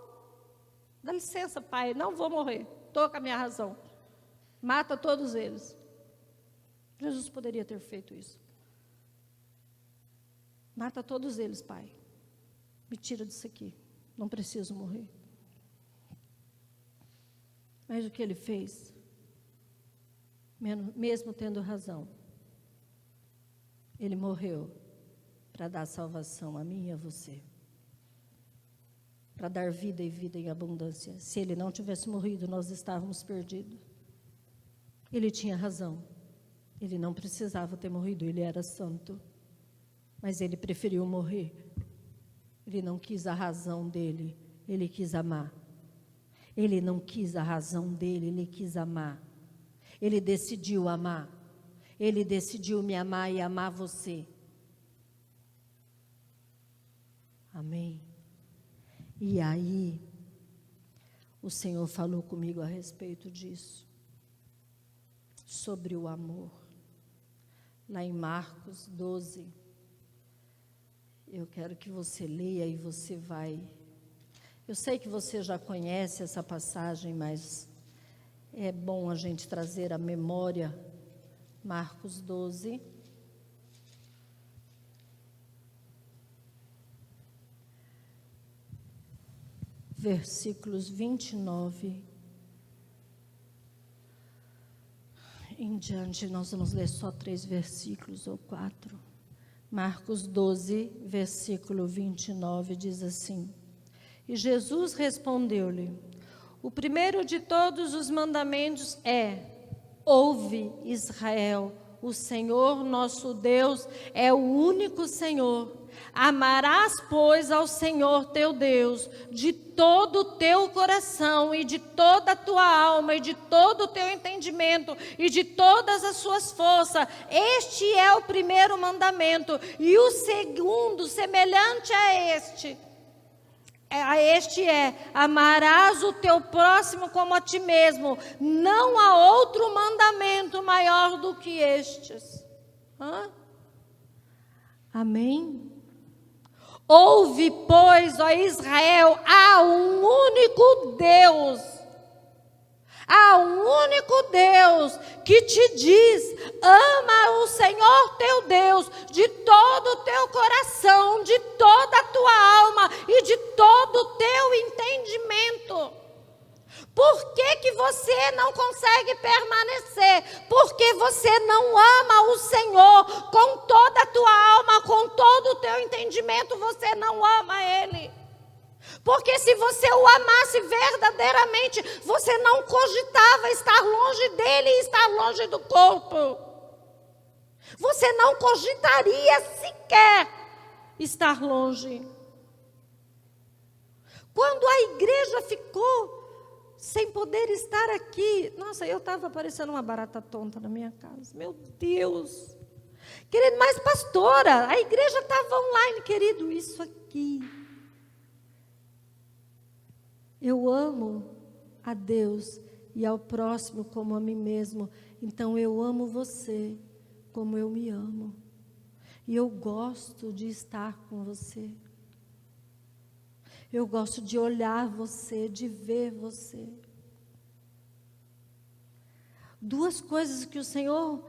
Dá licença, pai, não vou morrer. Estou com a minha razão. Mata todos eles. Jesus poderia ter feito isso. Mata todos eles, pai. Me tira disso aqui. Não preciso morrer. Mas o que ele fez? Mesmo tendo razão, ele morreu para dar salvação a mim e a você. Para dar vida e vida em abundância. Se ele não tivesse morrido, nós estávamos perdidos. Ele tinha razão. Ele não precisava ter morrido, ele era santo. Mas ele preferiu morrer. Ele não quis a razão dele, ele quis amar. Ele não quis a razão dele, ele quis amar. Ele decidiu amar. Ele decidiu me amar e amar você. Amém? E aí, o Senhor falou comigo a respeito disso. Sobre o amor. Lá em Marcos 12. Eu quero que você leia e você vai. Eu sei que você já conhece essa passagem, mas é bom a gente trazer à memória. Marcos 12. Versículos 29 em diante. Nós vamos ler só 3 versículos ou 4. Marcos 12, versículo 29, diz assim: E Jesus respondeu-lhe: O primeiro de todos os mandamentos é: Ouve, Israel, o Senhor nosso Deus é o único Senhor. Amarás, pois, ao Senhor teu Deus de todo o teu coração e de toda a tua alma e de todo o teu entendimento e de todas as suas forças. Este é o primeiro mandamento. E o segundo, semelhante a este amarás o teu próximo como a ti mesmo. Não há outro mandamento maior do que estes. Amém? Ouve, pois, ó Israel, há um único Deus. Há um único Deus que te diz: ama o Senhor teu Deus de todo o teu coração, de toda a tua alma e de todo o teu entendimento. Por que você não consegue permanecer? Porque você não ama o Senhor com toda a tua alma, com todo o teu entendimento, você não ama Ele. Porque se você o amasse verdadeiramente, você não cogitava estar longe dele e estar longe do corpo. Você não cogitaria sequer estar longe. Quando a igreja ficou sem poder estar aqui, nossa, eu estava parecendo uma barata tonta na minha casa. Meu Deus. Querido, mas pastora, a igreja estava online, querido, isso aqui. Eu amo a Deus e ao próximo como a mim mesmo. Então eu amo você como eu me amo. E eu gosto de estar com você. Eu gosto de olhar você, de ver você. Duas coisas que o Senhor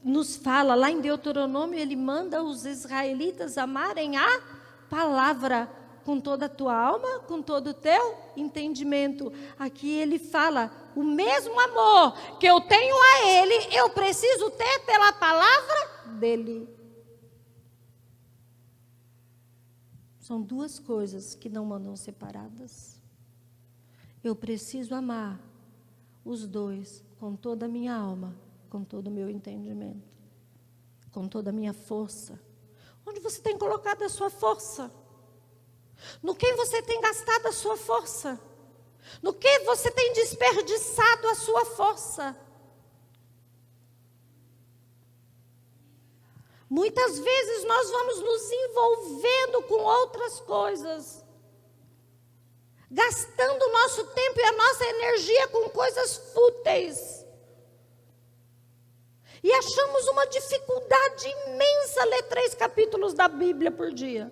nos fala, lá em Deuteronômio, Ele manda os israelitas amarem a palavra com toda a tua alma, com todo o teu entendimento. Aqui Ele fala, o mesmo amor que eu tenho a Ele, eu preciso ter pela palavra dEle. São duas coisas que não andam separadas. Eu preciso amar os dois com toda a minha alma, com todo o meu entendimento, com toda a minha força. Onde você tem colocado a sua força? No que você tem gastado a sua força? No que você tem desperdiçado a sua força? Muitas vezes nós vamos nos envolvendo com outras coisas, gastando o nosso tempo e a nossa energia com coisas fúteis. E achamos uma dificuldade imensa ler 3 capítulos da Bíblia por dia.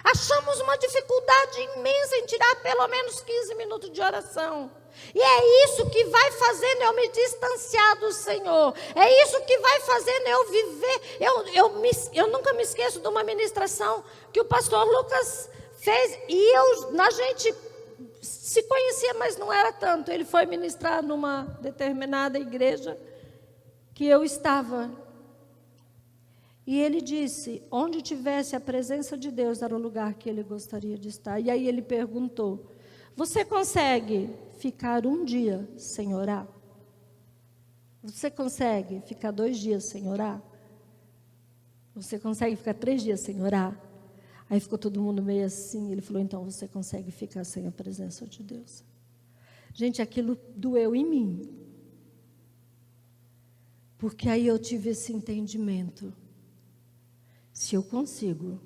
Achamos uma dificuldade imensa em tirar pelo menos 15 minutos de oração. E é isso que vai fazendo eu me distanciar do Senhor. É isso que vai fazendo eu viver. Eu nunca me esqueço de uma ministração que o pastor Lucas fez. E a gente se conhecia, mas não era tanto. Ele foi ministrar numa determinada igreja que eu estava. E ele disse, onde tivesse a presença de Deus era o lugar que ele gostaria de estar. E aí ele perguntou, você consegue ficar um dia sem orar? Você consegue ficar 2 dias sem orar? Você consegue ficar 3 dias sem orar? Aí ficou todo mundo meio assim. Ele falou, então você consegue ficar sem a presença de Deus. Gente, aquilo doeu em mim. Porque aí eu tive esse entendimento. Se eu consigo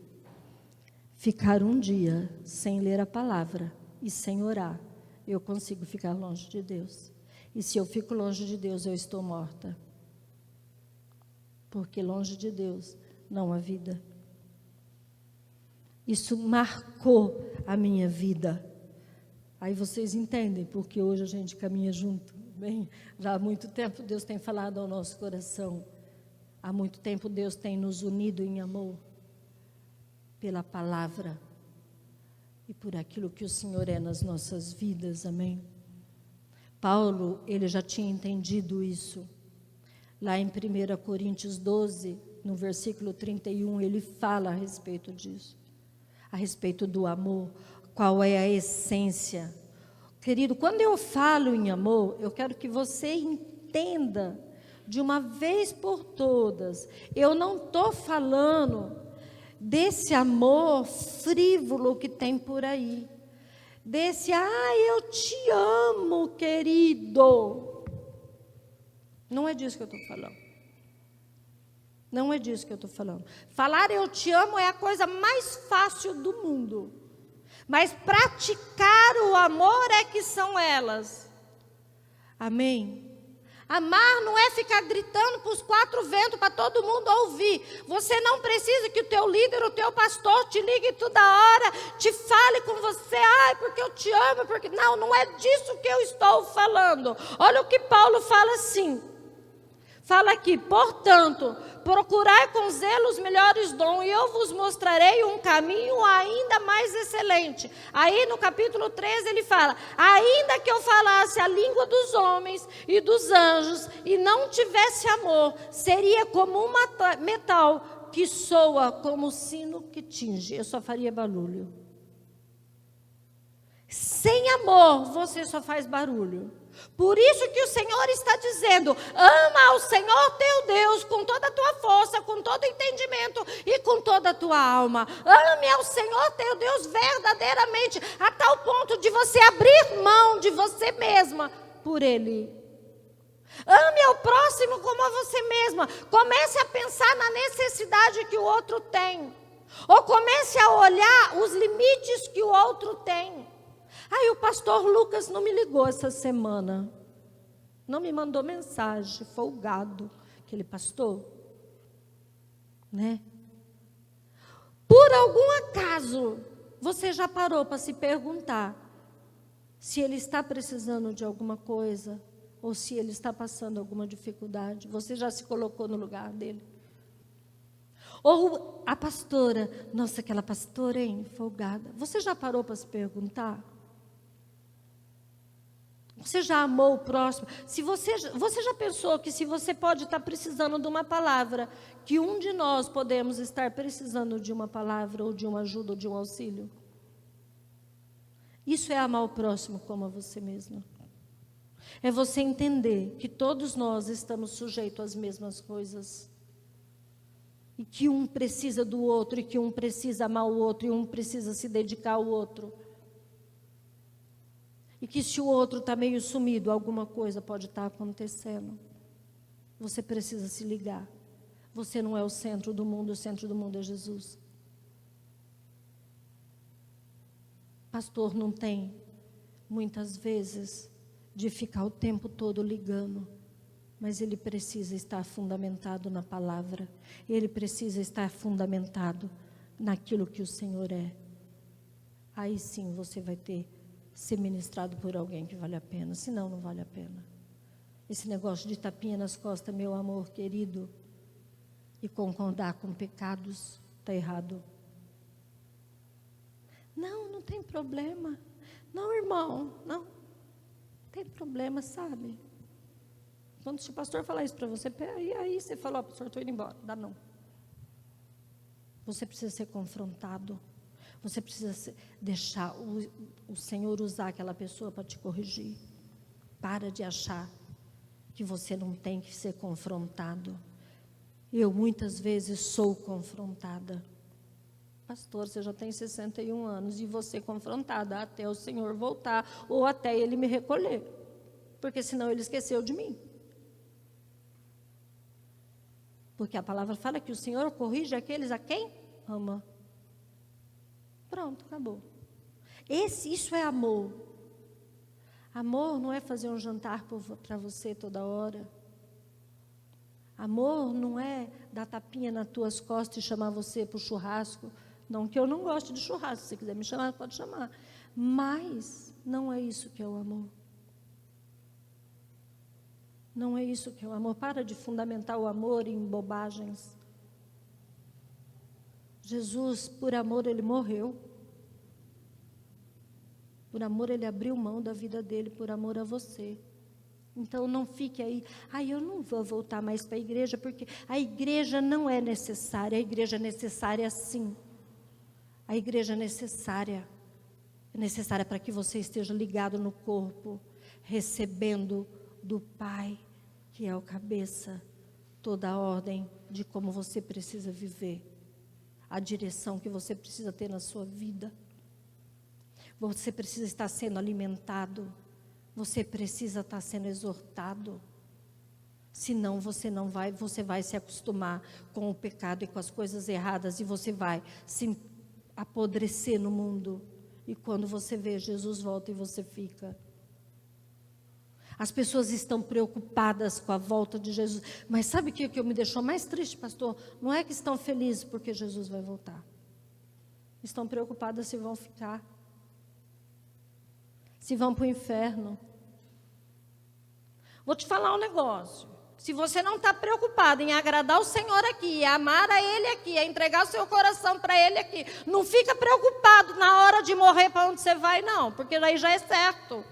ficar um dia sem ler a palavra e sem orar, eu consigo ficar longe de Deus. E se eu fico longe de Deus, eu estou morta. Porque longe de Deus não há vida. Isso marcou a minha vida. Aí vocês entendem, porque hoje a gente caminha junto. Bem, já há muito tempo Deus tem falado ao nosso coração. Há muito tempo Deus tem nos unido em amor pela palavra e por aquilo que o Senhor é nas nossas vidas, amém? Paulo, ele já tinha entendido isso. Lá em 1 Coríntios 12, no versículo 31, ele fala a respeito disso. A respeito do amor, qual é a essência. Querido, quando eu falo em amor, eu quero que você entenda de uma vez por todas, eu não estou falando desse amor frívolo que tem por aí. Desse, eu te amo, querido. Não é disso que eu estou falando. Não é disso que eu estou falando. Falar eu te amo é a coisa mais fácil do mundo. Mas praticar o amor é que são elas. Amém? Amar não é ficar gritando para os quatro ventos, para todo mundo ouvir. Você não precisa que o teu líder, o teu pastor te ligue toda hora, te fale com você, porque eu te amo, porque... Não é disso que eu estou falando. Olha o que Paulo fala assim. Fala aqui, portanto, procurai com zelo os melhores dons, e eu vos mostrarei um caminho ainda mais excelente. Aí no capítulo 13 ele fala, ainda que eu falasse a língua dos homens e dos anjos, e não tivesse amor, seria como um metal que soa como sino que tinge. Eu só faria barulho. Sem amor, você só faz barulho. Por isso que o Senhor está dizendo, ama ao Senhor teu Deus com toda a tua força, com todo o entendimento e com toda a tua alma. Ame ao Senhor teu Deus verdadeiramente, a tal ponto de você abrir mão de você mesma por Ele. Ame ao próximo como a você mesma. Comece a pensar na necessidade que o outro tem. Ou comece a olhar os limites que o outro tem. Aí o pastor Lucas não me ligou essa semana. Não me mandou mensagem, folgado, aquele pastor. Né? Por algum acaso, você já parou para se perguntar se ele está precisando de alguma coisa ou se ele está passando alguma dificuldade? Você já se colocou no lugar dele? Ou a pastora, nossa, aquela pastora, hein, folgada. Você já parou para se perguntar? Você já amou o próximo? Se você já pensou que se você pode estar precisando de uma palavra, que um de nós podemos estar precisando de uma palavra, ou de uma ajuda, ou de um auxílio? Isso é amar o próximo como a você mesmo. É você entender que todos nós estamos sujeitos às mesmas coisas. E que um precisa do outro, e que um precisa amar o outro, e um precisa se dedicar ao outro. E que se o outro está meio sumido, alguma coisa pode estar acontecendo. Você precisa se ligar. Você não é o centro do mundo é Jesus. Pastor não tem, muitas vezes, de ficar o tempo todo ligando. Mas ele precisa estar fundamentado na palavra. Ele precisa estar fundamentado naquilo que o Senhor é. Aí sim você vai ter ser ministrado por alguém que vale a pena, senão não vale a pena. Esse negócio de tapinha nas costas, meu amor querido, e concordar com pecados, está errado. Não tem problema. Não, irmão, não tem problema, sabe? Quando o pastor falar isso para você, aí você falou, pastor, estou indo embora, dá não. Você precisa ser confrontado. Você precisa deixar o Senhor usar aquela pessoa para te corrigir. Para de achar que você não tem que ser confrontado. Eu muitas vezes sou confrontada. Pastor, você já tem 61 anos e você confrontada até o Senhor voltar ou até Ele me recolher. Porque senão Ele esqueceu de mim. Porque a palavra fala que o Senhor corrige aqueles a quem ama. Pronto, acabou. Isso é amor. Amor não é fazer um jantar para você toda hora. Amor não é dar tapinha nas tuas costas e chamar você para o churrasco. Não que eu não goste de churrasco. Se você quiser me chamar, pode chamar. Mas não é isso que é o amor. Não é isso que é o amor. Para de fundamentar o amor em bobagens. Jesus, por amor, Ele morreu. Por amor, Ele abriu mão da vida dEle, por amor a você. Então, não fique aí, eu não vou voltar mais para a igreja, porque a igreja não é necessária. A igreja é necessária sim. A igreja é necessária para que você esteja ligado no corpo, recebendo do Pai, que é o cabeça, toda a ordem de como você precisa viver. a direção que você precisa ter na sua vida. Você precisa estar sendo alimentado. Você precisa estar sendo exortado. Senão você vai se acostumar com o pecado e com as coisas erradas, e você vai se apodrecer no mundo. E quando você vê, Jesus volta e você fica. As pessoas estão preocupadas com a volta de Jesus. Mas sabe o que me deixou mais triste, pastor? Não é que estão felizes porque Jesus vai voltar. Estão preocupadas se vão ficar. Se vão para o inferno. Vou te falar um negócio. Se você não está preocupado em agradar o Senhor aqui, amar a Ele aqui, entregar o seu coração para Ele aqui, não fica preocupado na hora de morrer para onde você vai, não, porque daí já é certo.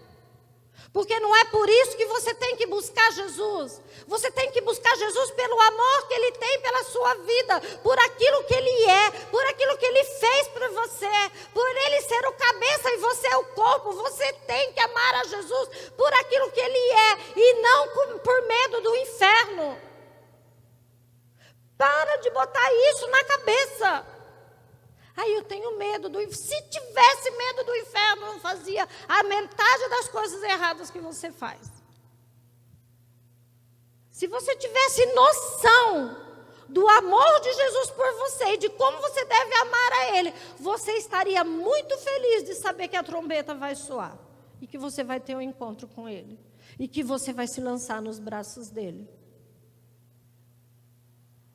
Porque não é por isso que você tem que buscar Jesus. Você tem que buscar Jesus pelo amor que Ele tem pela sua vida, por aquilo que Ele é, por aquilo que Ele fez para você, por Ele ser o cabeça e você é o corpo. Você tem que amar a Jesus por aquilo que Ele é e não por medo do inferno. Para de botar isso na cabeça. Aí eu tenho medo do inferno. Se tivesse medo do inferno, eu não fazia a metade das coisas erradas que você faz. Se você tivesse noção do amor de Jesus por você e de como você deve amar a Ele, você estaria muito feliz de saber que a trombeta vai soar e que você vai ter um encontro com Ele e que você vai se lançar nos braços dEle.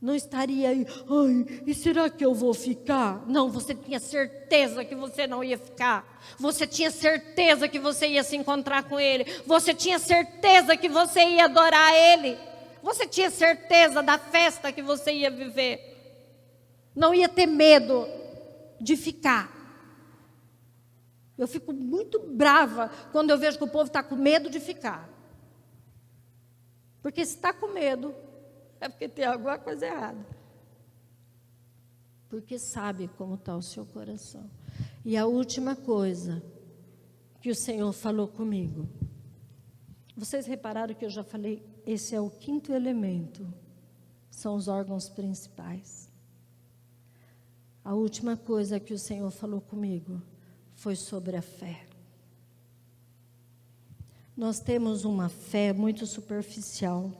Não estaria aí, ai, e será que eu vou ficar? Não, você tinha certeza que você não ia ficar. Você tinha certeza que você ia se encontrar com Ele. Você tinha certeza que você ia adorar Ele. Você tinha certeza da festa que você ia viver. Não ia ter medo de ficar. Eu fico muito brava quando eu vejo que o povo está com medo de ficar. Porque se está com medo, é porque tem alguma coisa errada. Porque sabe como está o seu coração. E a última coisa que o Senhor falou comigo. Vocês repararam que eu já falei, esse é o 5º elemento. São os órgãos principais. A última coisa que o Senhor falou comigo foi sobre a fé. Nós temos uma fé muito superficial.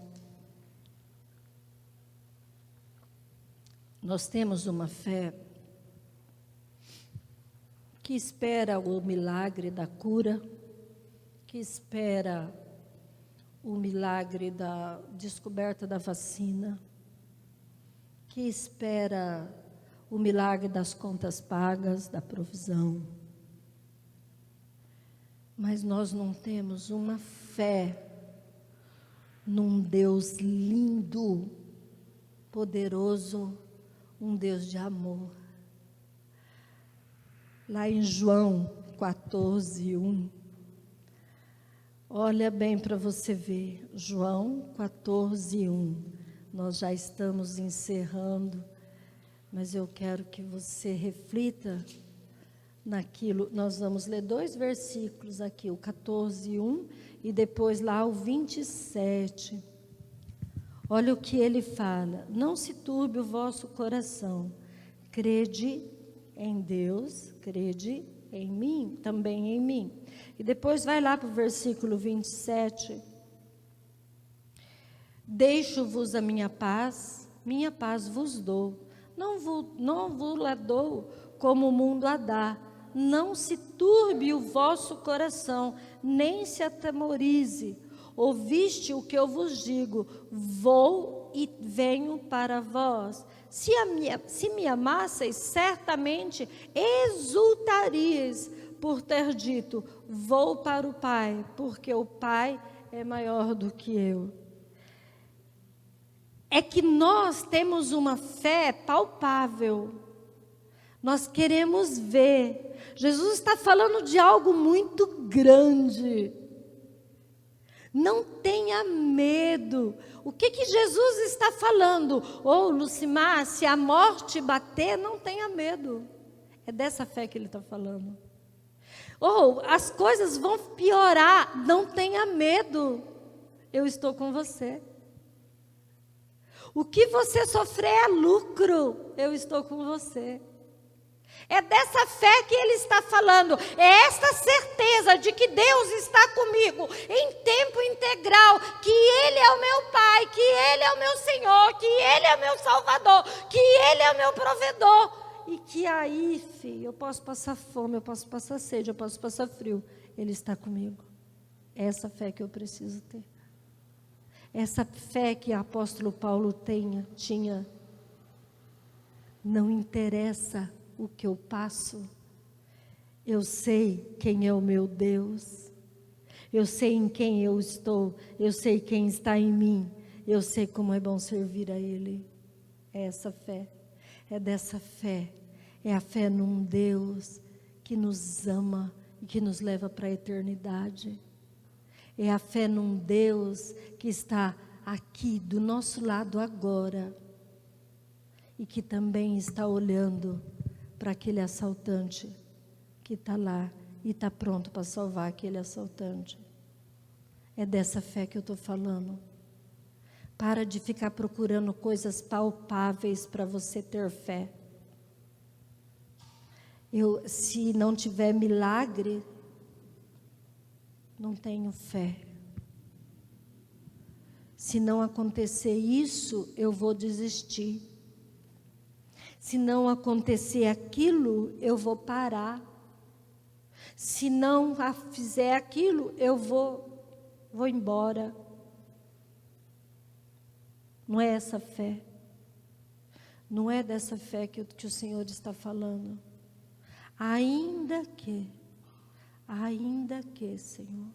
Nós temos uma fé que espera o milagre da cura, que espera o milagre da descoberta da vacina, que espera o milagre das contas pagas, da provisão. Mas nós não temos uma fé num Deus lindo, poderoso, um Deus de amor. Lá em João 14:1, olha bem para você ver, João 14:1, nós já estamos encerrando, mas eu quero que você reflita naquilo. Nós vamos ler 2 versículos aqui, o 14:1 e depois lá o 27. Olha o que ele fala: não se turbe o vosso coração, crede em Deus, crede em mim, também em mim. E depois vai lá para o versículo 27. Deixo-vos a minha paz vos dou. Não vos la dou como o mundo a dá. Não se turbe o vosso coração, nem se atemorize. Ouviste o que eu vos digo, vou e venho para vós. Se me amasseis, certamente exultaríeis por ter dito, vou para o Pai, porque o Pai é maior do que eu. É que nós temos uma fé palpável. Nós queremos ver. Jesus está falando de algo muito grande. Não tenha medo. O que Jesus está falando? Lucimar, se a morte bater, não tenha medo. É dessa fé que ele está falando. As coisas vão piorar, não tenha medo. Eu estou com você. O que você sofrer é lucro. Eu estou com você. É dessa fé que ele está falando. É esta certeza de que Deus está comigo em tempo integral. Que Ele é o meu Pai, que Ele é o meu Senhor, que Ele é o meu Salvador, que Ele é o meu provedor. E que aí, filho, eu posso passar fome, eu posso passar sede, eu posso passar frio. Ele está comigo. É essa fé que eu preciso ter. Essa fé que o apóstolo Paulo tinha. Não interessa o que eu passo, eu sei quem é o meu Deus, eu sei em quem eu estou, eu sei quem está em mim, eu sei como é bom servir a Ele. É essa fé, é dessa fé, é a fé num Deus que nos ama e que nos leva para a eternidade. É a fé num Deus que está aqui do nosso lado agora e que também está olhando para aquele assaltante que está lá e está pronto para salvar aquele assaltante. É dessa fé que eu estou falando. Para de ficar procurando coisas palpáveis para você ter fé. Se não tiver milagre, não tenho fé. Se não acontecer isso, eu vou desistir. Se não acontecer aquilo, eu vou parar. Se não fizer aquilo, eu vou embora. Não é essa fé. Não é dessa fé que o Senhor está falando. Ainda que, Senhor,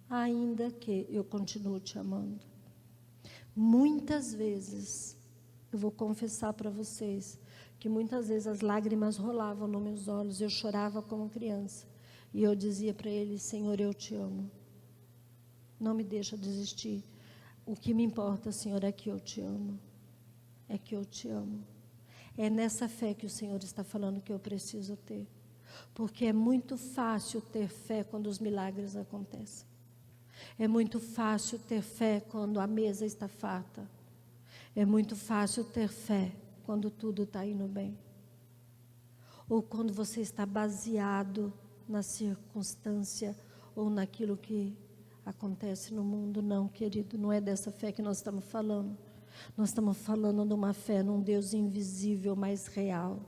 ainda que eu continuo te amando. Muitas vezes, eu vou confessar para vocês que muitas vezes as lágrimas rolavam nos meus olhos, eu chorava como criança. E eu dizia para Ele: Senhor, eu te amo. Não me deixa desistir. O que me importa, Senhor, é que eu te amo. É que eu te amo. É nessa fé que o Senhor está falando que eu preciso ter. Porque é muito fácil ter fé quando os milagres acontecem. É muito fácil ter fé quando a mesa está farta. É muito fácil ter fé quando tudo está indo bem. Ou quando você está baseado na circunstância ou naquilo que acontece no mundo. Não, querido, não é dessa fé que nós estamos falando. Nós estamos falando de uma fé num Deus invisível, mas real.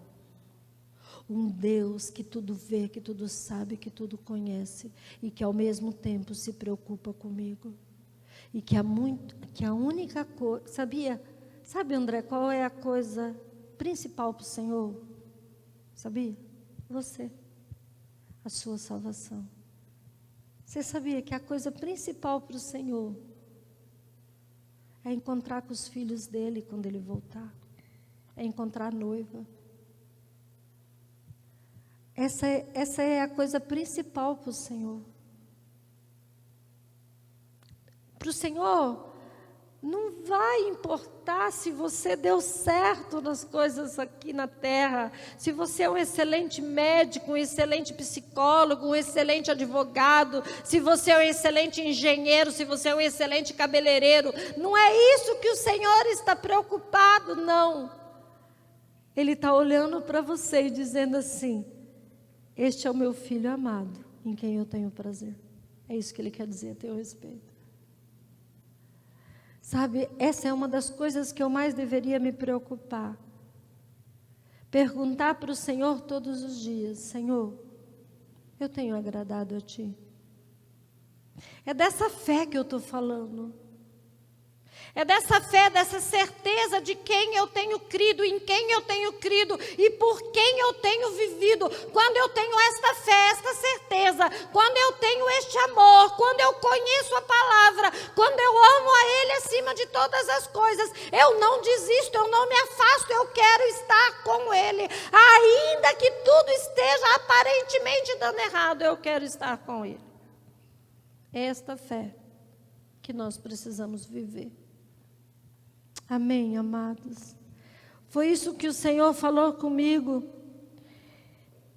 Um Deus que tudo vê, que tudo sabe, que tudo conhece e que ao mesmo tempo se preocupa comigo. E que a única coisa, sabe, André, qual é a coisa principal para o Senhor? Sabia? Você, a sua salvação. Você sabia que a coisa principal para o Senhor é encontrar com os filhos dele quando ele voltar? É encontrar a noiva. Essa é a coisa principal para o Senhor. Para o Senhor, não vai importar se você deu certo nas coisas aqui na terra, se você é um excelente médico, um excelente psicólogo, um excelente advogado, se você é um excelente engenheiro, se você é um excelente cabeleireiro. Não é isso que o Senhor está preocupado, não. Ele está olhando para você e dizendo assim: este é o meu filho amado, em quem eu tenho prazer. É isso que ele quer dizer a teu respeito. Sabe, essa é uma das coisas que eu mais deveria me preocupar. Perguntar para o Senhor todos os dias: Senhor, eu tenho agradado a Ti? É dessa fé que eu estou falando. É dessa fé, dessa certeza de quem eu tenho crido, em quem eu tenho crido e por quem eu tenho vivido. Quando eu tenho esta fé, esta certeza, quando eu tenho este amor, quando eu conheço a palavra, quando eu amo a Ele acima de todas as coisas, eu não desisto, eu não me afasto, eu quero estar com Ele. Ainda que tudo esteja aparentemente dando errado, eu quero estar com Ele. É esta fé que nós precisamos viver. Amém, amados? Foi isso que o Senhor falou comigo.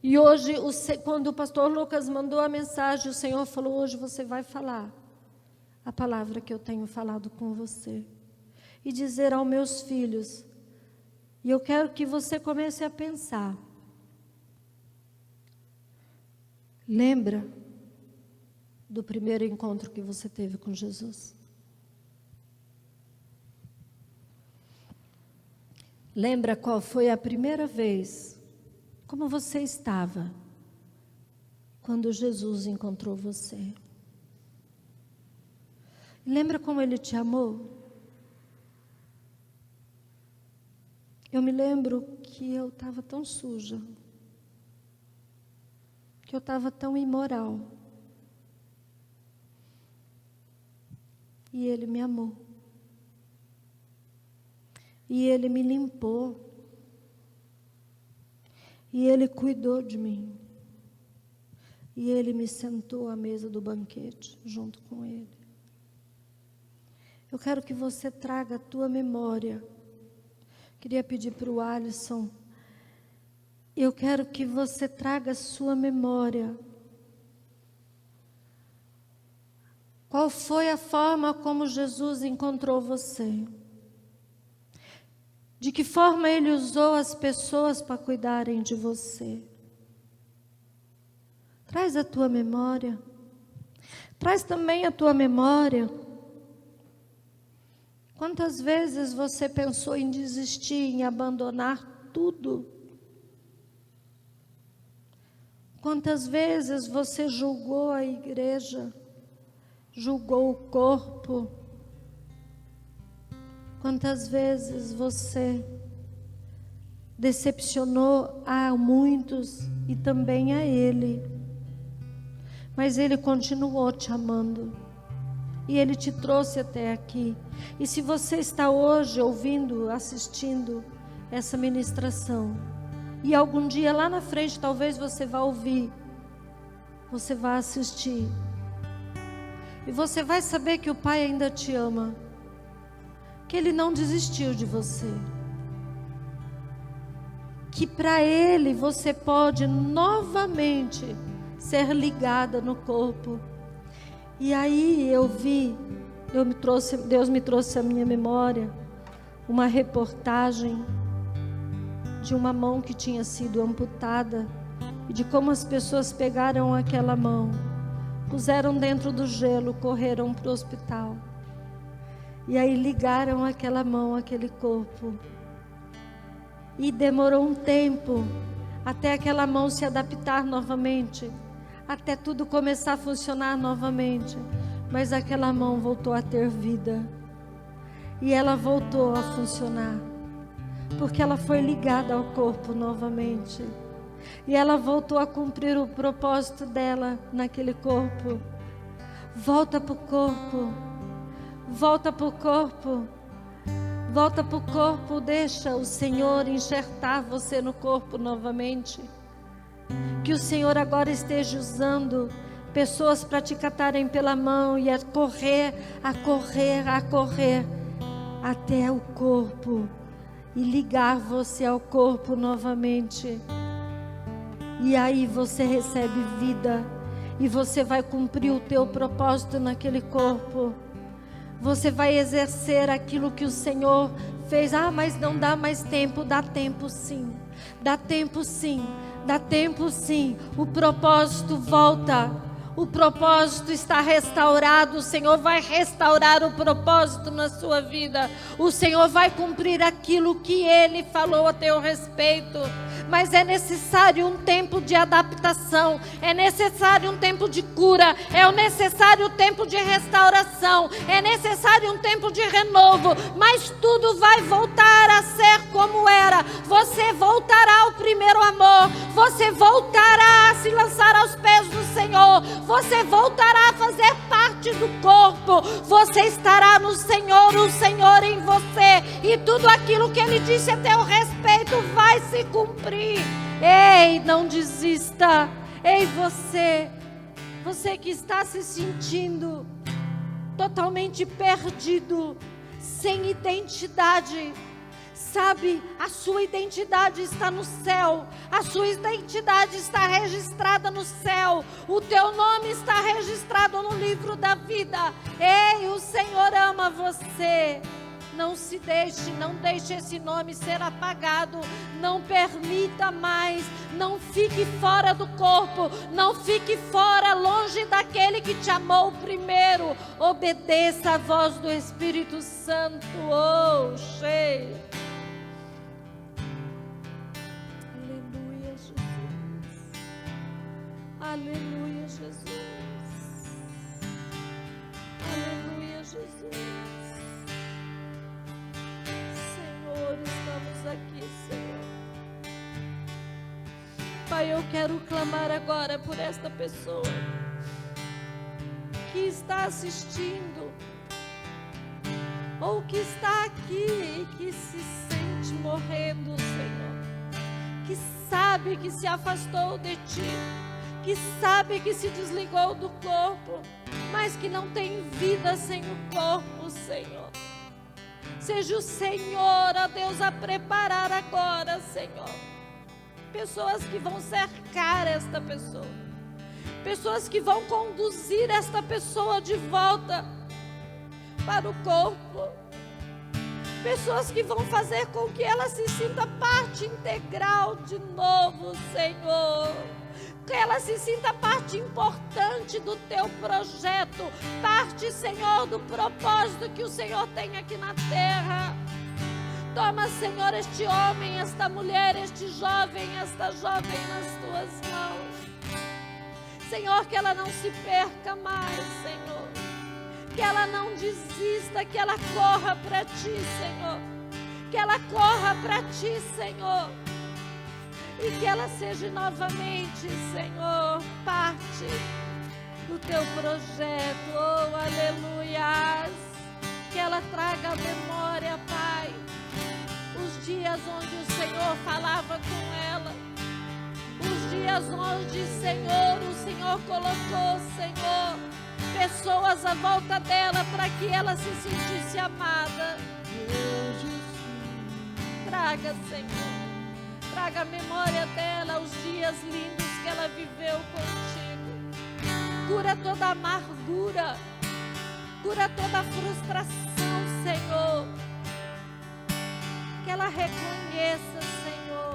E hoje, quando o pastor Lucas mandou a mensagem, o Senhor falou: hoje você vai falar a palavra que eu tenho falado com você. e dizer aos meus filhos, e eu quero que você comece a pensar, lembra do primeiro encontro que você teve com Jesus? Lembra qual foi a primeira vez, como você estava, quando Jesus encontrou você? Lembra como Ele te amou? Eu me lembro que eu estava tão suja, que eu estava tão imoral, e Ele me amou, e Ele me limpou, e Ele cuidou de mim, e Ele me sentou à mesa do banquete junto com Ele. Eu quero que você traga a tua memória. Queria pedir para o Alisson. Eu quero que você traga a sua memória. Qual foi a forma como Jesus encontrou você? De que forma Ele usou as pessoas para cuidarem de você? Traz a tua memória. Traz também a tua memória. Quantas vezes você pensou em desistir, em abandonar tudo? Quantas vezes você julgou a igreja, julgou o corpo? Quantas vezes você decepcionou a muitos e também a Ele? Mas Ele continuou te amando. E Ele te trouxe até aqui. E se você está hoje ouvindo, assistindo essa ministração, e algum dia lá na frente talvez você vá ouvir, você vai assistir, e você vai saber que o Pai ainda te ama, que Ele não desistiu de você, que para Ele você pode novamente ser ligada no corpo. E aí Deus me trouxe à minha memória uma reportagem de uma mão que tinha sido amputada e de como as pessoas pegaram aquela mão, puseram dentro do gelo, correram para o hospital e aí ligaram aquela mão àquele corpo, e demorou um tempo até aquela mão se adaptar novamente, até tudo começar a funcionar novamente. Mas aquela mão voltou a ter vida, e ela voltou a funcionar, porque ela foi ligada ao corpo novamente, e ela voltou a cumprir o propósito dela naquele corpo. Volta para o corpo, volta para o corpo, volta para o corpo, deixa o Senhor enxertar você no corpo novamente. Que o Senhor agora esteja usando pessoas para te catarem pela mão e a correr até o corpo e ligar você ao corpo novamente. E aí você recebe vida e você vai cumprir o teu propósito naquele corpo. Você vai exercer aquilo que o Senhor fez. Ah, mas não dá mais tempo. Dá tempo sim, dá tempo sim, dá tempo sim. O propósito volta. O propósito está restaurado. O Senhor vai restaurar o propósito na sua vida. O Senhor vai cumprir aquilo que Ele falou a teu respeito. Mas é necessário um tempo de adaptação. É necessário um tempo de cura. É necessário um tempo de restauração. É necessário um tempo de renovo. Mas tudo vai voltar a ser como era. Você voltará ao primeiro amor. Você voltará a se lançar aos pés do Senhor. Você voltará a fazer parte do corpo. Você estará no Senhor, o Senhor em você. E tudo aquilo que Ele disse a teu respeito vai se cumprir. Ei, não desista. Ei, você que está se sentindo totalmente perdido, sem identidade. Sabe, a sua identidade está no céu. A sua identidade está registrada no céu. O teu nome está registrado no livro da vida. Ei, o Senhor ama você. não deixe esse nome ser apagado. Não permita mais, não fique fora do corpo, não fique fora, longe daquele que te amou primeiro. Obedeça a voz do Espírito Santo. Oh, cheio. Aleluia, Jesus. Aleluia, Jesus. Aleluia, Jesus. Senhor, estamos aqui, Senhor. Pai, eu quero clamar agora por esta pessoa que está assistindo ou que está aqui e que se sente morrendo, Senhor, que sabe que se afastou de Ti, que sabe que se desligou do corpo, mas que não tem vida sem o corpo, Senhor. Seja o Senhor, ó Deus, a preparar agora, Senhor, pessoas que vão cercar esta pessoa, pessoas que vão conduzir esta pessoa de volta para o corpo, pessoas que vão fazer com que ela se sinta parte integral de novo, Senhor, que ela se sinta parte importante do Teu projeto, parte, Senhor, do propósito que o Senhor tem aqui na terra. Toma, Senhor, este homem, esta mulher, este jovem, esta jovem nas Tuas mãos. Senhor, que ela não se perca mais, Senhor. Que ela não desista, que ela corra para Ti, Senhor. Que ela corra para Ti, Senhor. E que ela seja novamente, Senhor, parte do Teu projeto. Oh, aleluias. Que ela traga a memória, Pai, os dias onde o Senhor falava com ela, os dias onde, Senhor, o Senhor colocou, Senhor, pessoas à volta dela para que ela se sentisse amada. Traga, Senhor, traga a memória dela, os dias lindos que ela viveu contigo. Cura toda a amargura, cura toda a frustração, Senhor. Que ela reconheça, Senhor,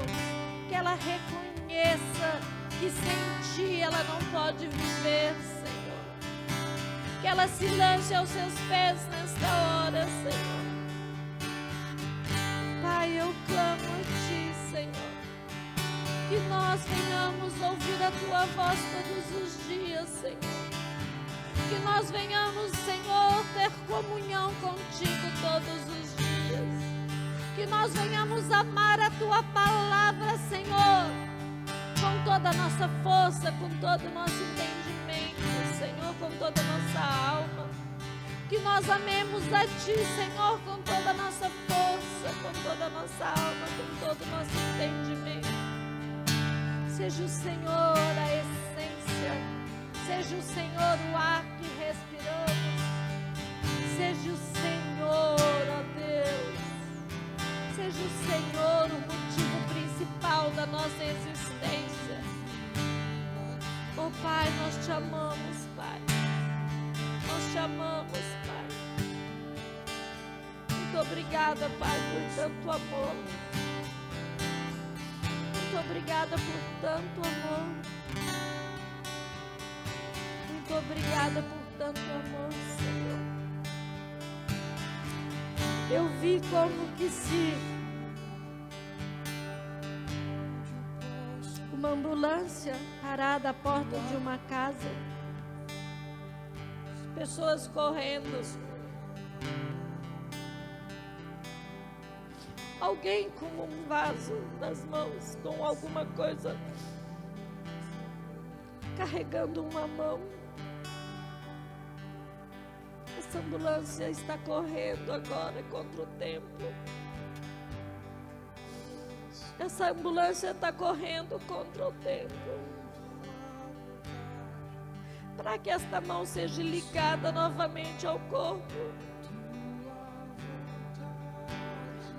que ela reconheça que sem Ti ela não pode viver, Senhor. Que ela se lance aos Seus pés nesta hora, Senhor. Pai, eu clamo a Ti, Senhor, que nós venhamos ouvir a Tua voz todos os dias, Senhor. Que nós venhamos, Senhor, ter comunhão contigo todos os dias. Que nós venhamos amar a Tua palavra, Senhor, com toda a nossa força, com todo o nosso entendimento, Senhor, com toda a nossa alma. Que nós amemos a Ti, Senhor, com toda a nossa força, com toda a nossa alma, com todo o nosso entendimento. Seja o Senhor a essência, seja o Senhor o ar que respiramos, seja o Senhor, ó Deus, seja o Senhor o motivo principal da nossa existência. Oh Pai, nós Te amamos, Pai, nós Te amamos, Pai. Muito obrigada, Pai, por tanto amor. Muito obrigada por tanto amor. Muito obrigada por tanto amor, Senhor. Eu vi como que se uma ambulância parada à porta de uma casa, pessoas correndo, alguém com um vaso nas mãos, com alguma coisa, carregando uma mão. Essa ambulância está correndo agora contra o tempo. Essa ambulância está correndo contra o tempo. Para que esta mão seja ligada novamente ao corpo.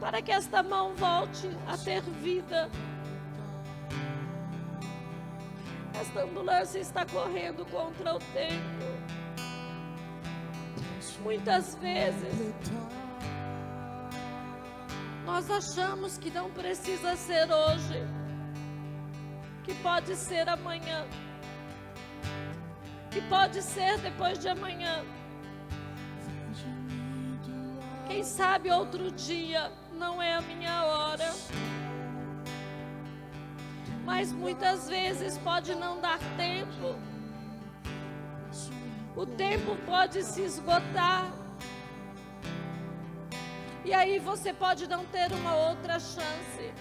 Para que esta mão volte a ter vida. Esta ambulância está correndo contra o tempo. Muitas vezes Nós achamos que não precisa ser hoje, que pode ser amanhã, que pode ser depois de amanhã. Quem sabe outro dia não é a minha hora. Mas muitas vezes pode não dar tempo. O tempo pode se esgotar. E aí você pode não ter uma outra chance.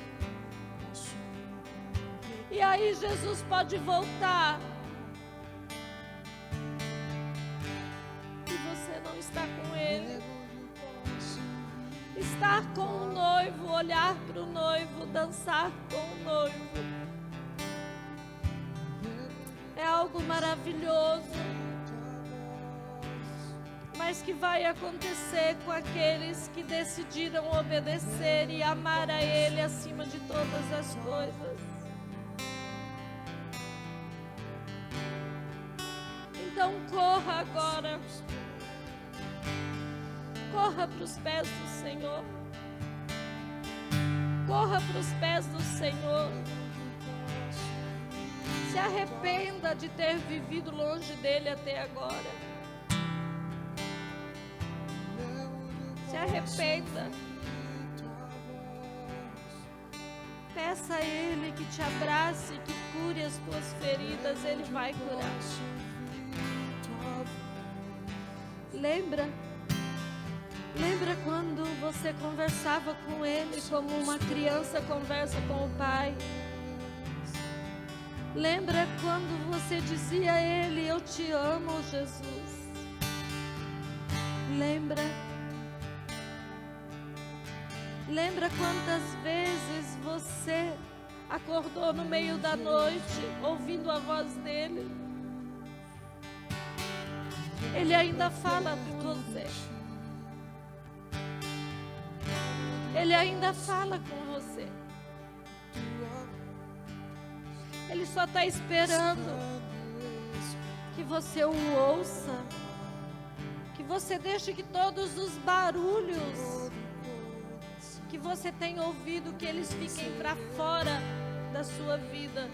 E aí Jesus pode voltar. E você não está com Ele. Estar com o noivo, olhar para o noivo, dançar com o noivo. É algo maravilhoso. Mas que vai acontecer com aqueles que decidiram obedecer e amar a Ele acima de todas as coisas. Então corra agora. Corra para os pés do Senhor. Corra para os pés do Senhor. Se arrependa de ter vivido longe dele até agora. Se arrependa. Peça a Ele que te abrace, que cure as tuas feridas. Ele vai curar. Lembra quando você conversava com Ele como uma criança conversa com o Pai? Lembra quando você dizia a Ele: eu te amo, Jesus? Lembra quantas vezes você acordou no meio da noite ouvindo a voz dEle? Ele ainda fala com você. Ele ainda fala com você. Ele só está esperando que você o ouça, que você deixe que todos os barulhos que você tem ouvido, que eles fiquem para fora da sua vida,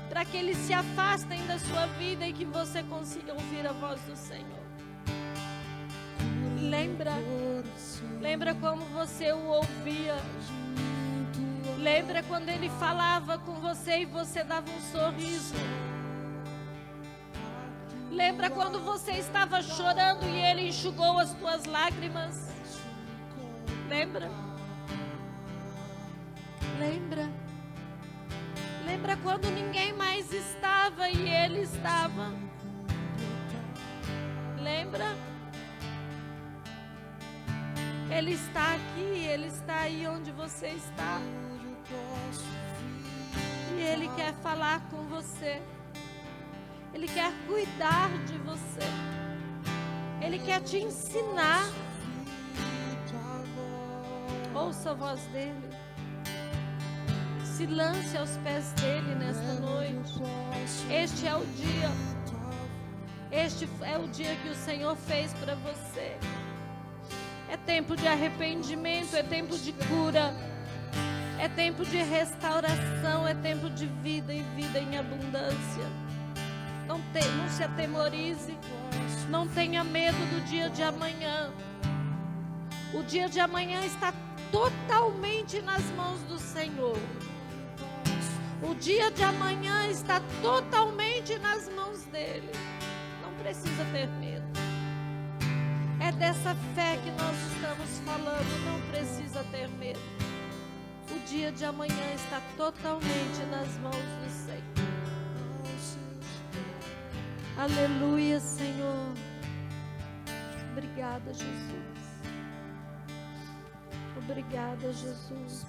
para que eles se afastem da sua vida e que você consiga ouvir a voz do Senhor. Lembra como você o ouvia. Lembra quando Ele falava com você e você dava um sorriso. Lembra quando você estava chorando e Ele enxugou as tuas lágrimas. Lembra quando ninguém mais estava e Ele estava. Lembra? Ele está aqui, Ele está aí onde você está. E Ele quer falar com você. Ele quer cuidar de você. Ele quer te ensinar. Ouça a voz dEle. Se lance aos pés dEle nesta noite. Este é o dia. Este é o dia que o Senhor fez para você. É tempo de arrependimento, é tempo de cura, é tempo de restauração, é tempo de vida e vida em abundância. Não se atemorize, não tenha medo do dia de amanhã. O dia de amanhã está totalmente nas mãos do Senhor. O dia de amanhã está totalmente nas mãos dEle. Não precisa ter medo. É dessa fé que nós estamos falando, não precisa ter medo. O dia de amanhã está totalmente nas mãos do Senhor. Aleluia, Senhor. Obrigada, Jesus. Obrigada, Jesus.